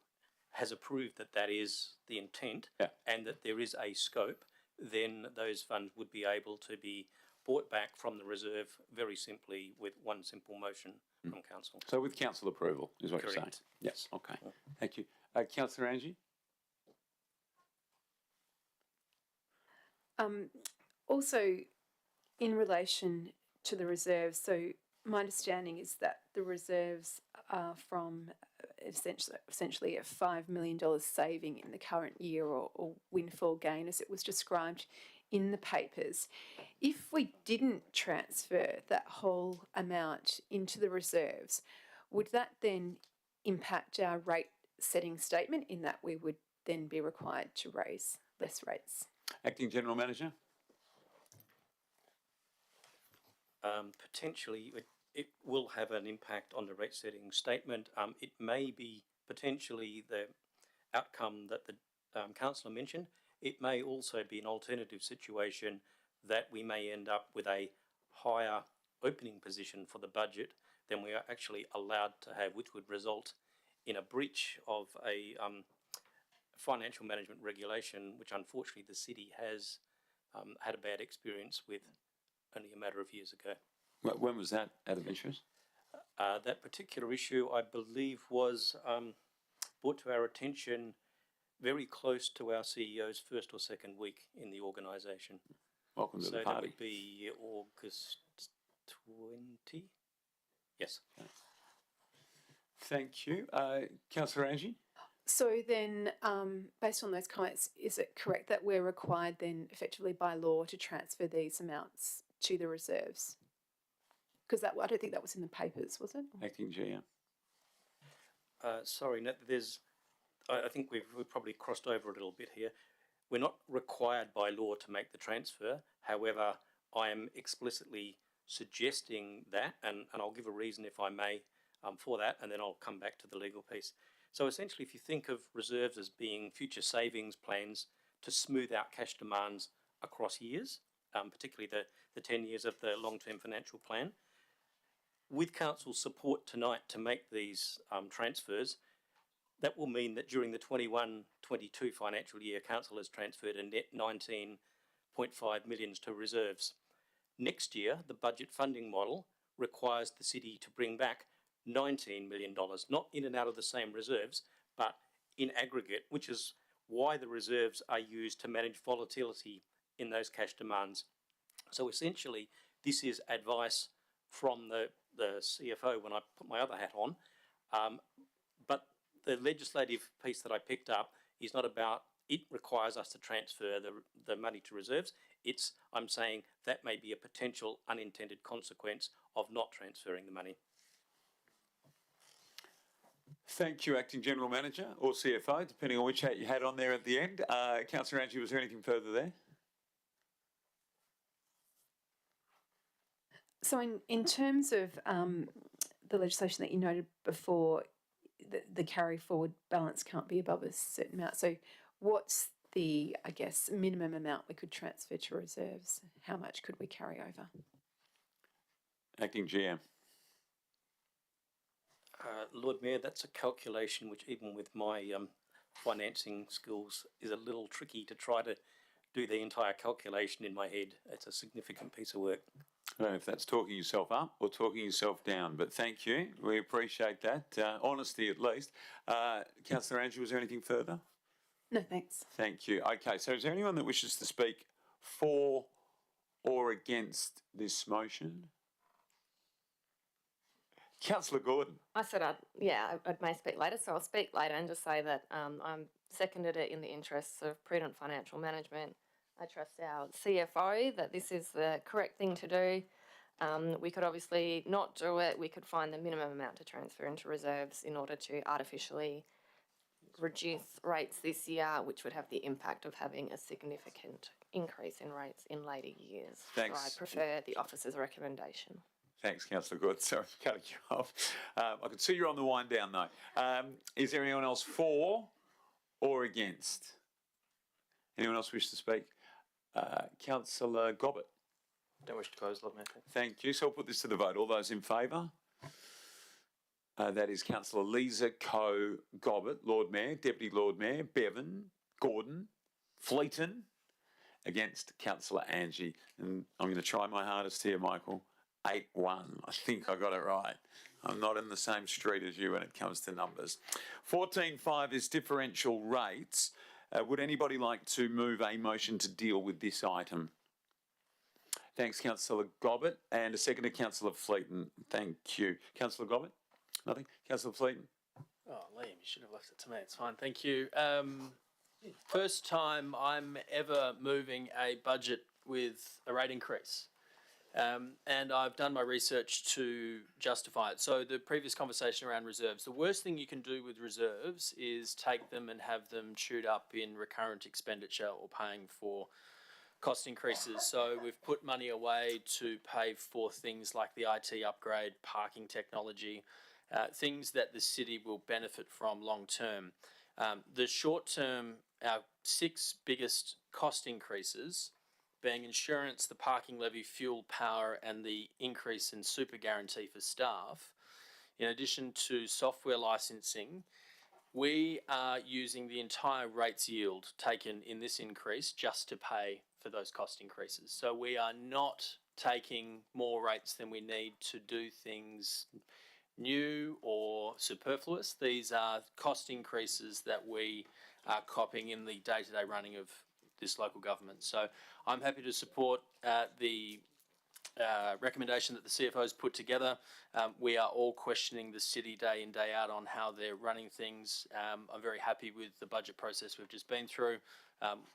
has approved that that is the intent and that there is a scope, then those funds would be able to be brought back from the reserve very simply with one simple motion from Council. So with Council approval is what Correct. you're saying? Yes, okay. Thank you. Councillor Angie? Also, in relation to the reserves, so my understanding is that the reserves are from essentially a $5 million saving in the current year, or windfall gain as it was described in the papers. If we didn't transfer that whole amount into the reserves, would that then impact our rate setting statement in that we would then be required to raise less rates? Acting General Manager? potentially it will have an impact on the rate setting statement. It may be potentially the outcome that the councillor mentioned. It may also be an alternative situation that we may end up with a higher opening position for the budget than we are actually allowed to have, which would result in a breach of a financial management regulation, which unfortunately the city has had a bad experience with only a matter of years ago. When was that, out of interest? That particular issue, I believe, was brought to our attention very close to our CEO's first or second week in the organisation. Welcome to the So party. that would be August 20? Yes. Thank you. Councillor Angie? So then, based on those comments, is it correct that we're required then effectively by law to transfer these amounts to the reserves? Because I don't think that was in the papers, was it? Acting GM. Sorry, no, I think we've probably crossed over a little bit here. We're not required by law to make the transfer. However, I am explicitly suggesting that, and I'll give a reason if I may for that, and then I'll come back to the legal piece. So essentially, if you think of reserves as being future savings plans to smooth out cash demands across years, particularly the 10 years of the long-term financial plan, with council's support tonight to make these transfers, that will mean that during the 21-22 financial year, council has transferred a net 19.5 million to reserves. Next year, the budget funding model requires the city to bring back $19 million, not in and out of the same reserves, but in aggregate, which is why the reserves are used to manage volatility in those cash demands. So essentially, this is advice from the CFO when I put my other hat on, but the legislative piece that I picked up is not about it requires us to transfer the money to reserves. I'm saying that may be a potential unintended consequence of not transferring the money. Thank you, Acting General Manager or CFO, depending on which hat you had on there at the end. Councillor Angie, was there anything further there? So in terms of the legislation that you noted before, the carry forward balance can't be above a certain amount. So what's the, I guess, minimum amount we could transfer to reserves? How much could we carry over? Acting GM. Lord Mayor, that's a calculation which even with my financing skills is a little tricky to try to do the entire calculation in my head. It's a significant piece of work. I don't know if that's talking yourself up or talking yourself down, but thank you. We appreciate that. Honesty at least. Councillor Andrew, was there anything further? No, thanks. Thank you. Okay, so is there anyone that wishes to speak for or against this motion? Councillor Gordon. I said I may speak later, so I'll speak later and just say that I'm seconded it in the interests of prudent financial management. I trust our CFO that this is the correct thing to do. We could obviously not do it. We could find the minimum amount to transfer into reserves in order to artificially reduce rates this year, which would have the impact of having a significant increase in rates in later years. Thanks. So I prefer the officer's recommendation. Thanks, Councillor Gordon. Sorry for cutting you off. I can see you're on the wind down though. Is there anyone else for or against? Anyone else wish to speak? Councillor Gobbett. Don't wish to close, Lord Mayor. Thank you. So I'll put this to the vote. All those in favour? That is Councillor Lisa Coe Gobbett, Lord Mayor, Deputy Lord Mayor, Bevan, Gordon, Fleeton, against Councillor Angie. And I'm going to try my hardest here, Michael. 8-1. I think I got it right. I'm not in the same street as you when it comes to numbers. 14.5 is differential rates. Would anybody like to move a motion to deal with this item? Thanks, Councillor Gobbett. And a second to Councillor Fleeton. Thank you. Councillor Gobbett? Nothing? Councillor Fleeton? Oh, Liam, you should have left it to me. It's fine. Thank you. First time I'm ever moving a budget with a rate increase. And I've done my research to justify it. So the previous conversation around reserves, the worst thing you can do with reserves is take them and have them chewed up in recurrent expenditure or paying for cost increases. So we've put money away to pay for things like the IT upgrade, parking technology, things that the city will benefit from long term. The short term, our 6 biggest cost increases being insurance, the parking levy, fuel, power, and the increase in super guarantee for staff. In addition to software licensing, we are using the entire rates yield taken in this increase just to pay for those cost increases. So we are not taking more rates than we need to do things new or superfluous. These are cost increases that we are copying in the day-to-day running of this local government. So I'm happy to support the recommendation that the CFO has put together. We are all questioning the city day in, day out on how they're running things. I'm very happy with the budget process we've just been through.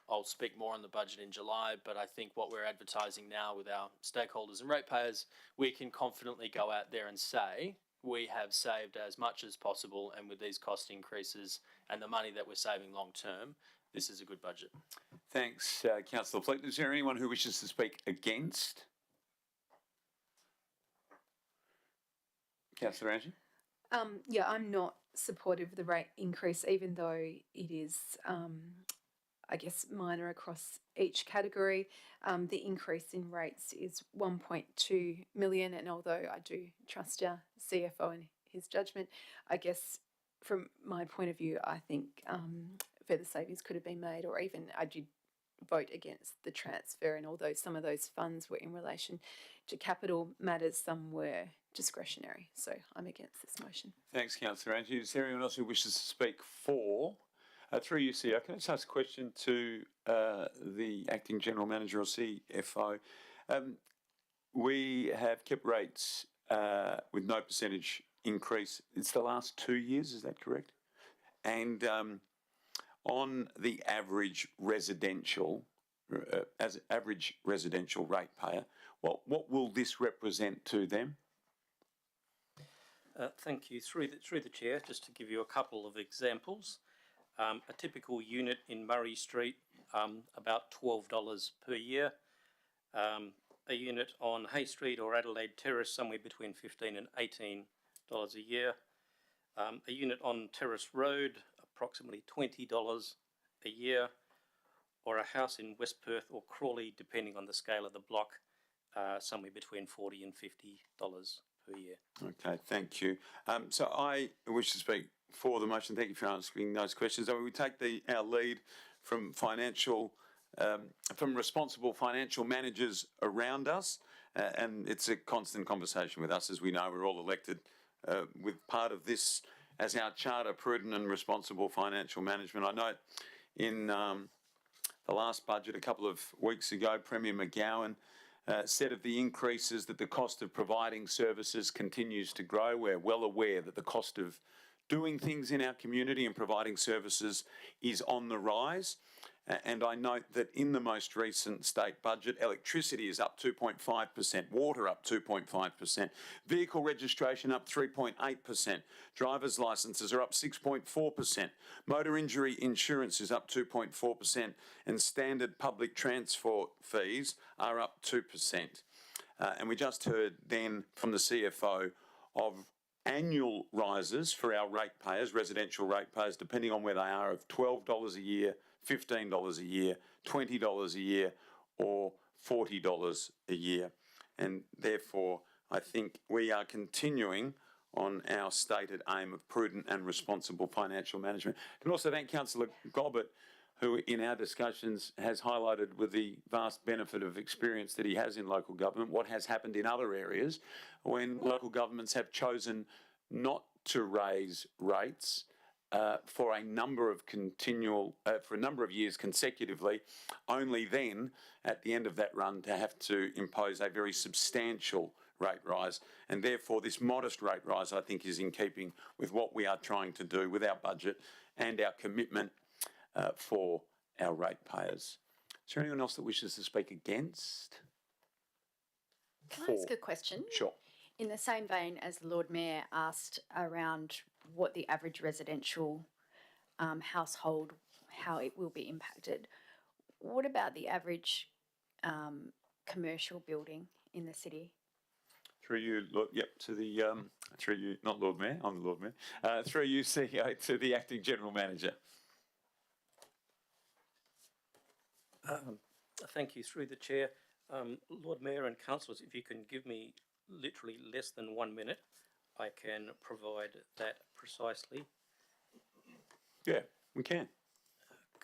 I'll speak more on the budget in July, but I think what we're advertising now with our stakeholders and ratepayers, we can confidently go out there and say we have saved as much as possible, and with these cost increases and the money that we're saving long term, this is a good budget. Thanks, Councillor Fleeton. Is there anyone who wishes to speak against? Councillor Angie? Yeah, I'm not supportive of the rate increase, even though it is, I guess, minor across each category. The increase in rates is 1.2 million, and although I do trust our CFO and his judgment, I guess from my point of view, I think further savings could have been made, or even I did vote against the transfer, and although some of those funds were in relation to capital matters, some were discretionary. So I'm against this motion. Thanks, Councillor Angie. Is there anyone else who wishes to speak for? Through you, CEO, can I just ask a question to the Acting General Manager or CFO? We have kept rates with no percentage increase. It's the last 2 years, is that correct? And on the average residential, as average residential ratepayer, what will this represent to them? Thank you. Through the chair, just to give you a couple of examples. A typical unit in Murray Street, about $12 per year. A unit on Hay Street or Adelaide Terrace, somewhere between $15 and $18 a year. A unit on Terrace Road, approximately $20 a year. Or a house in West Perth or Crawley, depending on the scale of the block, somewhere between $40 and $50 per year. Okay, thank you. So I wish to speak for the motion. Thank you for asking those questions. We take our lead from from responsible financial managers around us, and it's a constant conversation with us. As we know, we're all elected with part of this as our charter, prudent and responsible financial management. I note in the last budget a couple of weeks ago, Premier McGowan said of the increases that the cost of providing services continues to grow. We're well aware that the cost of doing things in our community and providing services is on the rise. And I note that in the most recent state budget, electricity is up 2.5%, water up 2.5%, vehicle registration up 3.8%, driver's licences are up 6.4%, motor injury insurance is up 2.4%, and standard public transport fees are up 2%. And we just heard then from the CFO of annual rises for our ratepayers, residential ratepayers, depending on where they are, of $12 a year, $15 a year, $20 a year, or $40 a year. And therefore, I think we are continuing on our stated aim of prudent and responsible financial management. And also thank Councillor Gobbett, who in our discussions has highlighted with the vast benefit of experience that he has in local government, what has happened in other areas when local governments have chosen not to raise rates for a number of years consecutively, only then at the end of that run to have to impose a very substantial rate rise. And therefore this modest rate rise, I think, is in keeping with what we are trying to do with our budget and our commitment for our ratepayers. Is there anyone else that wishes to speak against? Can I ask a question? Sure. In the same vein as the Lord Mayor asked around what the average residential household, how it will be impacted, what about the average commercial building in the city. Through you, Lord, yep, to the, through you, not Lord Mayor, I'm the Lord Mayor, through you, CEO, to the Acting General Manager. Thank you. Through the Chair, Lord Mayor and Councillors, if you can give me literally less than 1 minute, I can provide that precisely. Yeah, we can.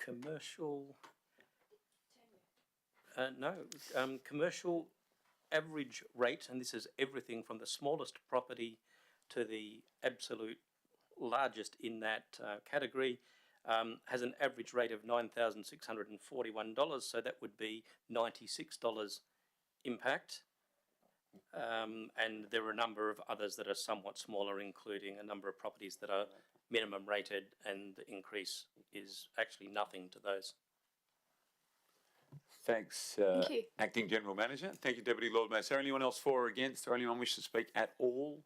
Commercial, commercial average rate, and this is everything from the smallest property to the absolute largest in that category, has an average rate of $9,641, so that would be $96 impact. And there are a number of others that are somewhat smaller, including a number of properties that are minimum rated, and the increase is actually nothing to those. Thanks, Thank you. Acting General Manager. Thank you, Deputy Lord Mayor. Is there anyone else for or against, or anyone wish to speak at all?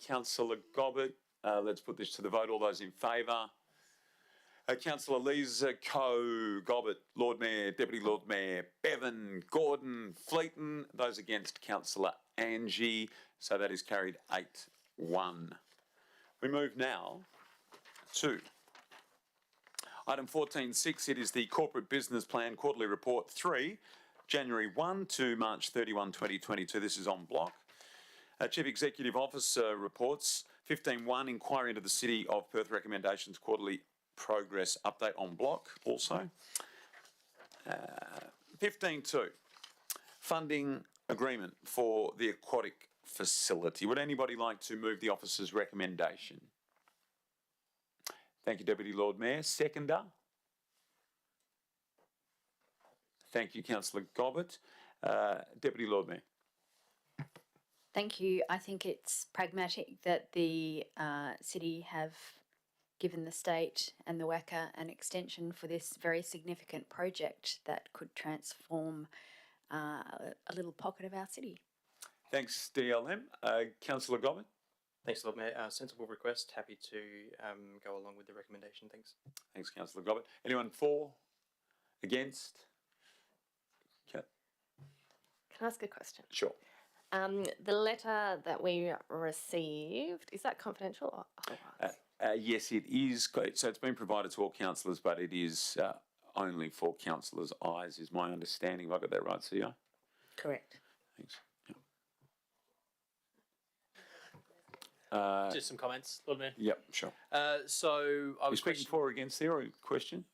Councillor Gobbett, let's put this to the vote. All those in favour? Councillor Lees, Gobbett, Lord Mayor, Deputy Lord Mayor, Bevan, Gordon, Fleeton. Those against, Councillor Angie. So that is carried 8-1. We move now to item 14.6. It is the Corporate Business Plan Quarterly Report 3, January 1 to March 31, 2022. This is on block. Chief Executive Officer reports. 15.1, Inquiry into the City of Perth Recommendations Quarterly Progress Update on block also. 15.2, Funding Agreement for the Aquatic Facility. Would anybody like to move the officer's recommendation? Thank you, Deputy Lord Mayor. Seconder? Thank you, Councillor Gobbett. Deputy Lord Mayor. Thank you. I think it's pragmatic that the city have given the state and the WACA an extension for this very significant project that could transform a little pocket of our city. Thanks, DLM. Councillor Gobbett. Thanks, Lord Mayor. Sensible request. Happy to go along with the recommendation. Thanks. Thanks, Councillor Gobbett. Anyone for? Against? Okay. Can I ask a question? Sure. The letter that we received, is that confidential or otherwise? Yes, it is. So it's been provided to all councillors, but it is only for councillors' eyes, is my understanding. Have I got that right, CEO? Correct. Thanks. Just some comments, Lord Mayor. Yep, sure. So I was speaking for or against there, or a question?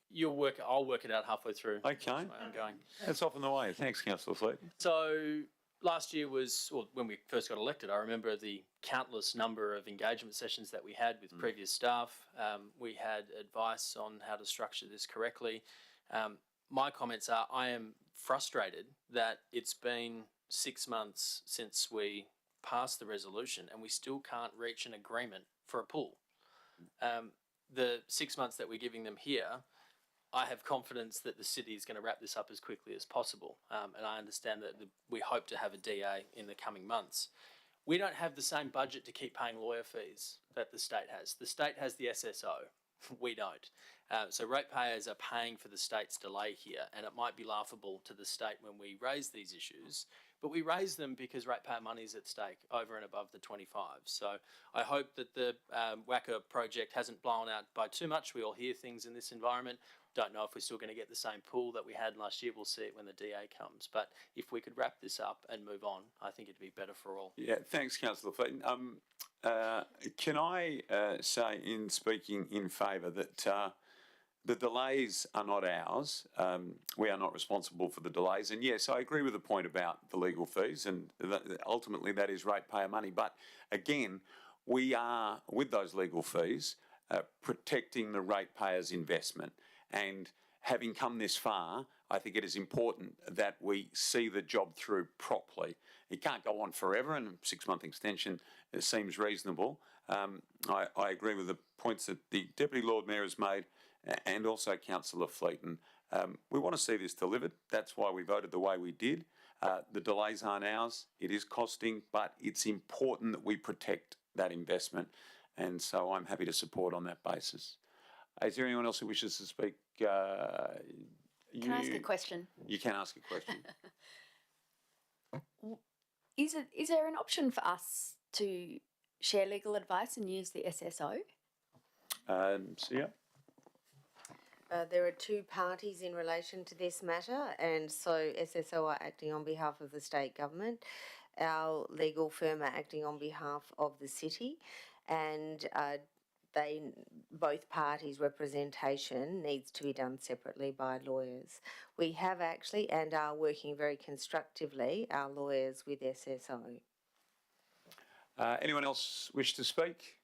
I'll work it out halfway through. Okay. I'm going. That's often the way. Thanks, Councillor Fleeton. So last year was, well, when we first got elected, I remember the countless number of engagement sessions that we had with previous staff. We had advice on how to structure this correctly. My comments are, I am frustrated that it's been 6 months since we passed the resolution and we still can't reach an agreement for a pool. The 6 months that we're giving them here, I have confidence that the city is going to wrap this up as quickly as possible. And I understand that we hope to have a DA in the coming months. We don't have the same budget to keep paying lawyer fees that the state has. The state has the SSO. We don't. So ratepayers are paying for the state's delay here, and it might be laughable to the state when we raise these issues, but we raise them because ratepayer money is at stake over and above the 25. So I hope that the WACA project hasn't blown out by too much. We all hear things in this environment. Don't know if we're still going to get the same pool that we had last year. We'll see it when the DA comes. But if we could wrap this up and move on, I think it'd be better for all. Yeah, thanks, Councillor Fleeton. Can I say, in speaking in favour, that the delays are not ours. We are not responsible for the delays. And yes, I agree with the point about the legal fees, and ultimately that is ratepayer money. But again, we are, with those legal fees, protecting the ratepayer's investment. And having come this far, I think it is important that we see the job through properly. It can't go on forever, and a 6-month extension seems reasonable. I agree with the points that the Deputy Lord Mayor has made, and also Councillor Fleeton. We want to see this delivered. That's why we voted the way we did. The delays aren't ours. It is costing, but it's important that we protect that investment. And so I'm happy to support on that basis. Is there anyone else who wishes to speak Can I ask a question? You can ask a question. Is there an option for us to share legal advice and use the SSO? So yeah. There are two parties in relation to this matter, and so SSO are acting on behalf of the state government. Our legal firm are acting on behalf of the city, and both parties' representation needs to be done separately by lawyers. We have actually and are working very constructively, our lawyers, with SSO. Anyone else wish to speak?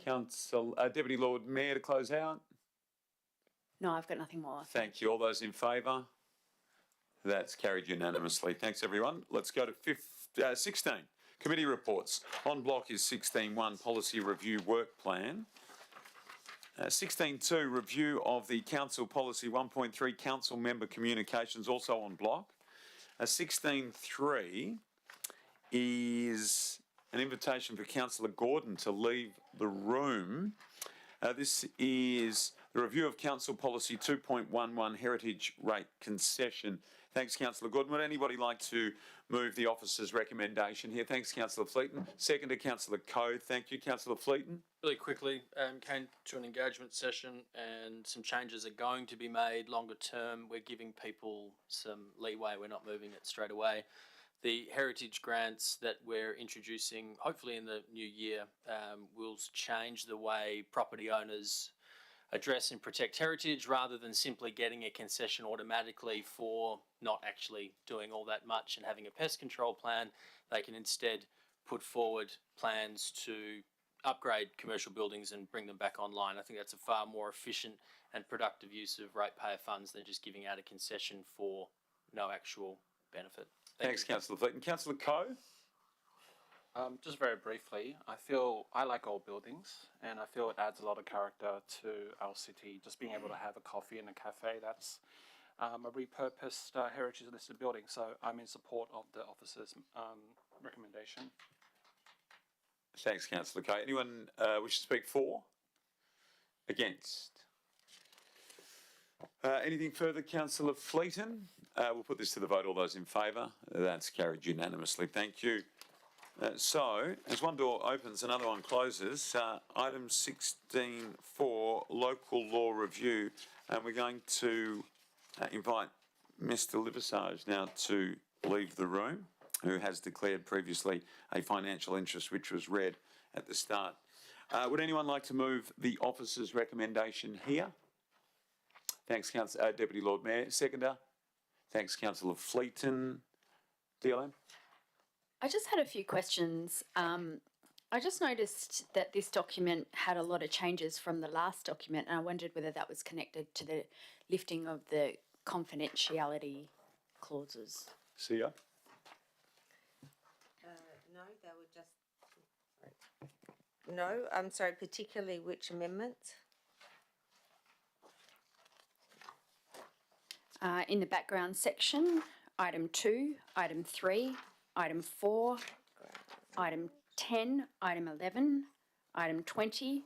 Deputy Lord Mayor to close out. No, I've got nothing more. Thank you. All those in favour? That's carried unanimously. Thanks, everyone. Let's go to 16. Committee reports. On block is 16.1, Policy Review Work Plan. 16.2, Review of the Council Policy 1.3, Council Member Communications, also on block. 16.3 is an invitation for Councillor Gordon to leave the room. This is the review of Council Policy 2.11, Heritage Rate Concession. Thanks, Councillor Gordon. Would anybody like to move the officer's recommendation here? Thanks, Councillor Fleeton. Second to Councillor Code. Thank you, Councillor Fleeton. Really quickly, came to an engagement session and some changes are going to be made longer term. We're giving people some leeway. We're not moving it straight away. The heritage grants that we're introducing, hopefully in the new year, will change the way property owners address and protect heritage rather than simply getting a concession automatically for not actually doing all that much and having a pest control plan. They can instead put forward plans to upgrade commercial buildings and bring them back online. I think that's a far more efficient and productive use of ratepayer funds than just giving out a concession for no actual benefit. Thanks, Councillor Fleeton. Councillor Coe? Just very briefly, I like old buildings and I feel it adds a lot of character to our city. Just being able to have a coffee in a cafe, that's a repurposed heritage listed building. So I'm in support of the officer's recommendation. Thanks, Councillor Coe. Anyone wish to speak for? Against? Anything further, Councillor Fleeton? We'll put this to the vote. All those in favour? That's carried unanimously. Thank you. So, as one door opens, another one closes. Item 16.4, Local Law Review. And we're going to invite Mr Liversage now to leave the room, who has declared previously a financial interest, which was read at the start. Would anyone like to move the officer's recommendation here? Thanks, Deputy Lord Mayor. Seconder? Thanks, Councillor Fleeton. DLM? I just had a few questions. I just noticed that this document had a lot of changes from the last document, and I wondered whether that was connected to the lifting of the confidentiality clauses. See ya. No, they were just... Sorry. No, I'm sorry, particularly which amendments? In the background section, item 2, item 3, item 4, item 10, item 11, item 20,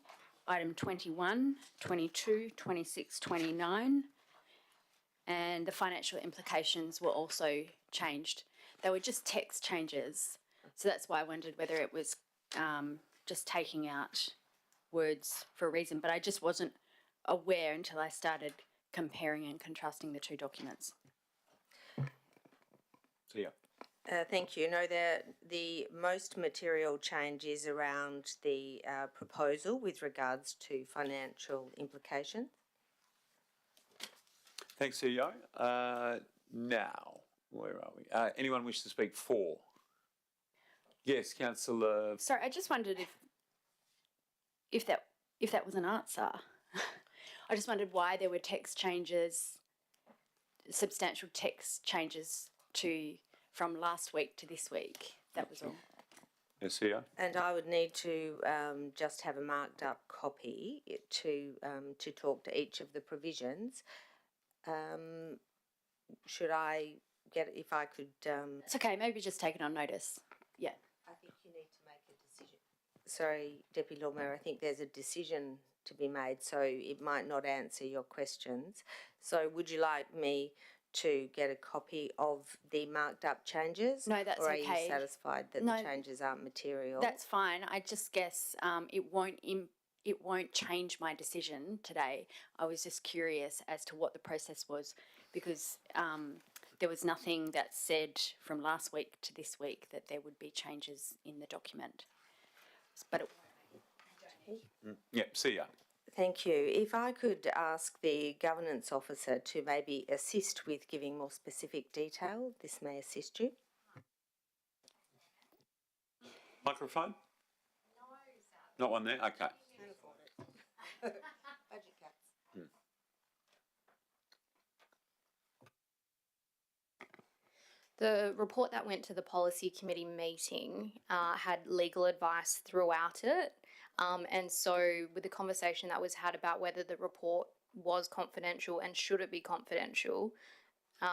item 21, 22, 26, 29, and the financial implications were also changed. They were just text changes, so that's why I wondered whether it was just taking out words for a reason, but I just wasn't aware until I started comparing and contrasting the two documents. See ya. Thank you. No, the most material change is around the proposal with regards to financial implications. Thanks, CEO. Now, where are we? Anyone wish to speak for? Yes, Councillor. Sorry, I just wondered if that was an answer. I just wondered why there were text changes, substantial text changes from last week to this week. That was all. Yes, CEO. And I would need to just have a marked up copy to talk to each of the provisions. Should I get it, if I could... It's okay, maybe just take it on notice. Yeah. I think you need to make a decision. Sorry, Deputy Lord Mayor, I think there's a decision to be made, so it might not answer your questions. So would you like me to get a copy of the marked up changes? No, that's Or are okay. you satisfied that No, the changes aren't material? That's fine. I just guess it won't change my decision today. I was just curious as to what the process was, because there was nothing that said from last week to this week that there would be changes in the document. But Yep, see ya. Thank you. If I could ask the governance officer to maybe assist with giving more specific detail, this may assist you. Microphone? No, not one there? Okay. Budget cuts. The report that went to the policy committee meeting had legal advice throughout it. And so with the conversation that was had about whether the report was confidential and should it be confidential,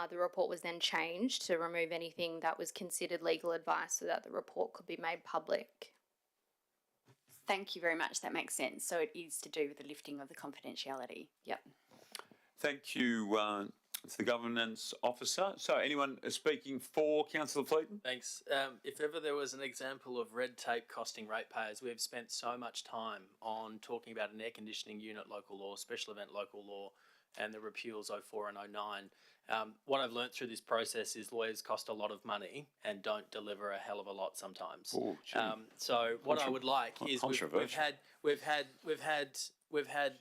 the report was then changed to remove anything that was considered legal advice so that the report could be made public. thank you very much. That makes sense. So it is to do with the lifting of the confidentiality. Yep. Thank you to the governance officer. So anyone speaking for Councillor Fleeton? Thanks. If ever there was an example of red tape costing ratepayers, we've spent so much time on talking about an air conditioning unit local law, special event local law, and the repeals 04 and 09. What I've learnt through this process is lawyers cost a lot of money and don't deliver a hell of a lot sometimes. Ooh, so what I would like is we've had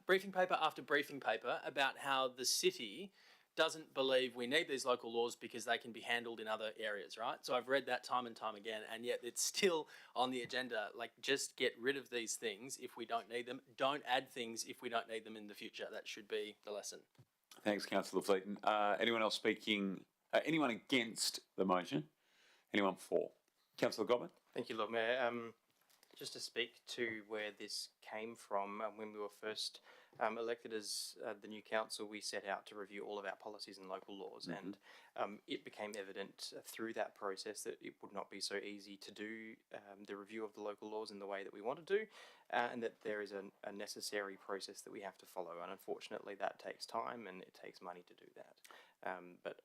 briefing paper after briefing paper about how the city doesn't believe we need these local laws because they can be handled in other areas, right? So I've read that time and time again, and yet it's still on the agenda. Like, just get rid of these things if we don't need them. Don't add things if we don't need them in the future. That should be the lesson. Thanks, Councillor Fleeton. Anyone else speaking? Anyone against the motion? Anyone for? Councillor Gobbin? Thank you, Lord Mayor. Just to speak to where this came from, when we were first elected as the new council, we set out to review all of our policies and local laws, and it became evident through that process that it would not be so easy to do the review of the local laws in the way that we want to do, and that there is a necessary process that we have to follow, and unfortunately that takes time and it takes money to do that. But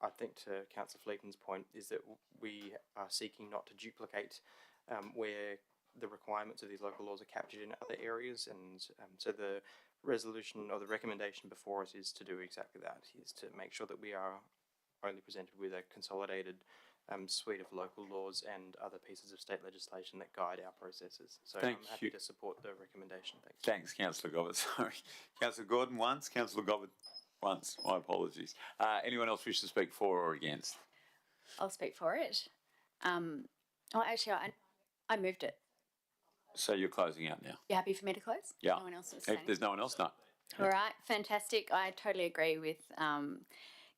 I think to Councillor Fleeton's point is that we are seeking not to duplicate where the requirements of these local laws are captured in other areas, and so the resolution or the recommendation before us is to do exactly that, is to make sure that we are only presented with a consolidated suite of local laws and other pieces of state legislation that guide our processes. So I'm happy to support the recommendation. Thanks, Councillor Gobbin. Sorry. Councillor Gordon once, Councillor Gobbin once. My apologies. Anyone else wish to speak for or against? I'll speak for it. Actually, I moved it. So you're closing out now? You happy for me to close? Yeah. No one else is If there's no one else, no. All right, fantastic. I totally agree with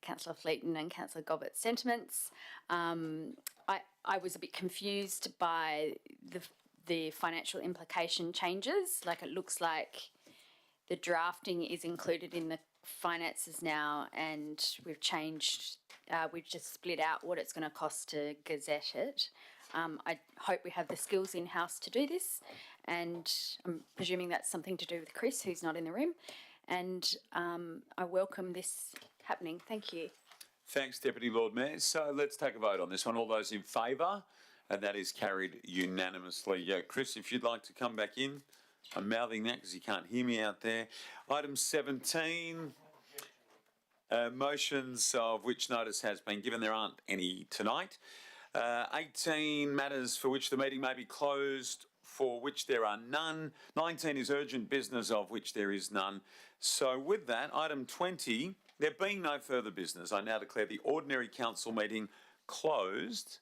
Councillor Fleeton and Councillor Gobbett's sentiments. I was a bit confused by the financial implication changes. Like, it looks like the drafting is included in the finances now, and we've changed, we've just split out what it's going to cost to gazette it. I hope we have the skills in-house to do this, and I'm presuming that's something to do with Chris, who's not in the room, and I welcome this happening. Thank you. Thanks, Deputy Lord Mayor. So let's take a vote on this one. All those in favour? And that is carried unanimously. Chris, if you'd like to come back in. I'm mouthing that because you can't hear me out there. Item 17, motions of which notice has been given. There aren't any tonight. 18 matters for which the meeting may be closed, for which there are none. 19 is urgent business, of which there is none. So with that, item 20, there being no further business, I now declare the ordinary council meeting closed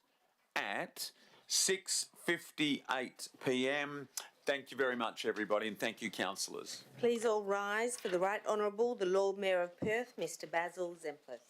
at 6:58 p.m. Thank you very much, everybody, and thank you, councillors. Please all rise for the Right Honourable, the Lord Mayor of Perth, Mr. Basil Zempleth.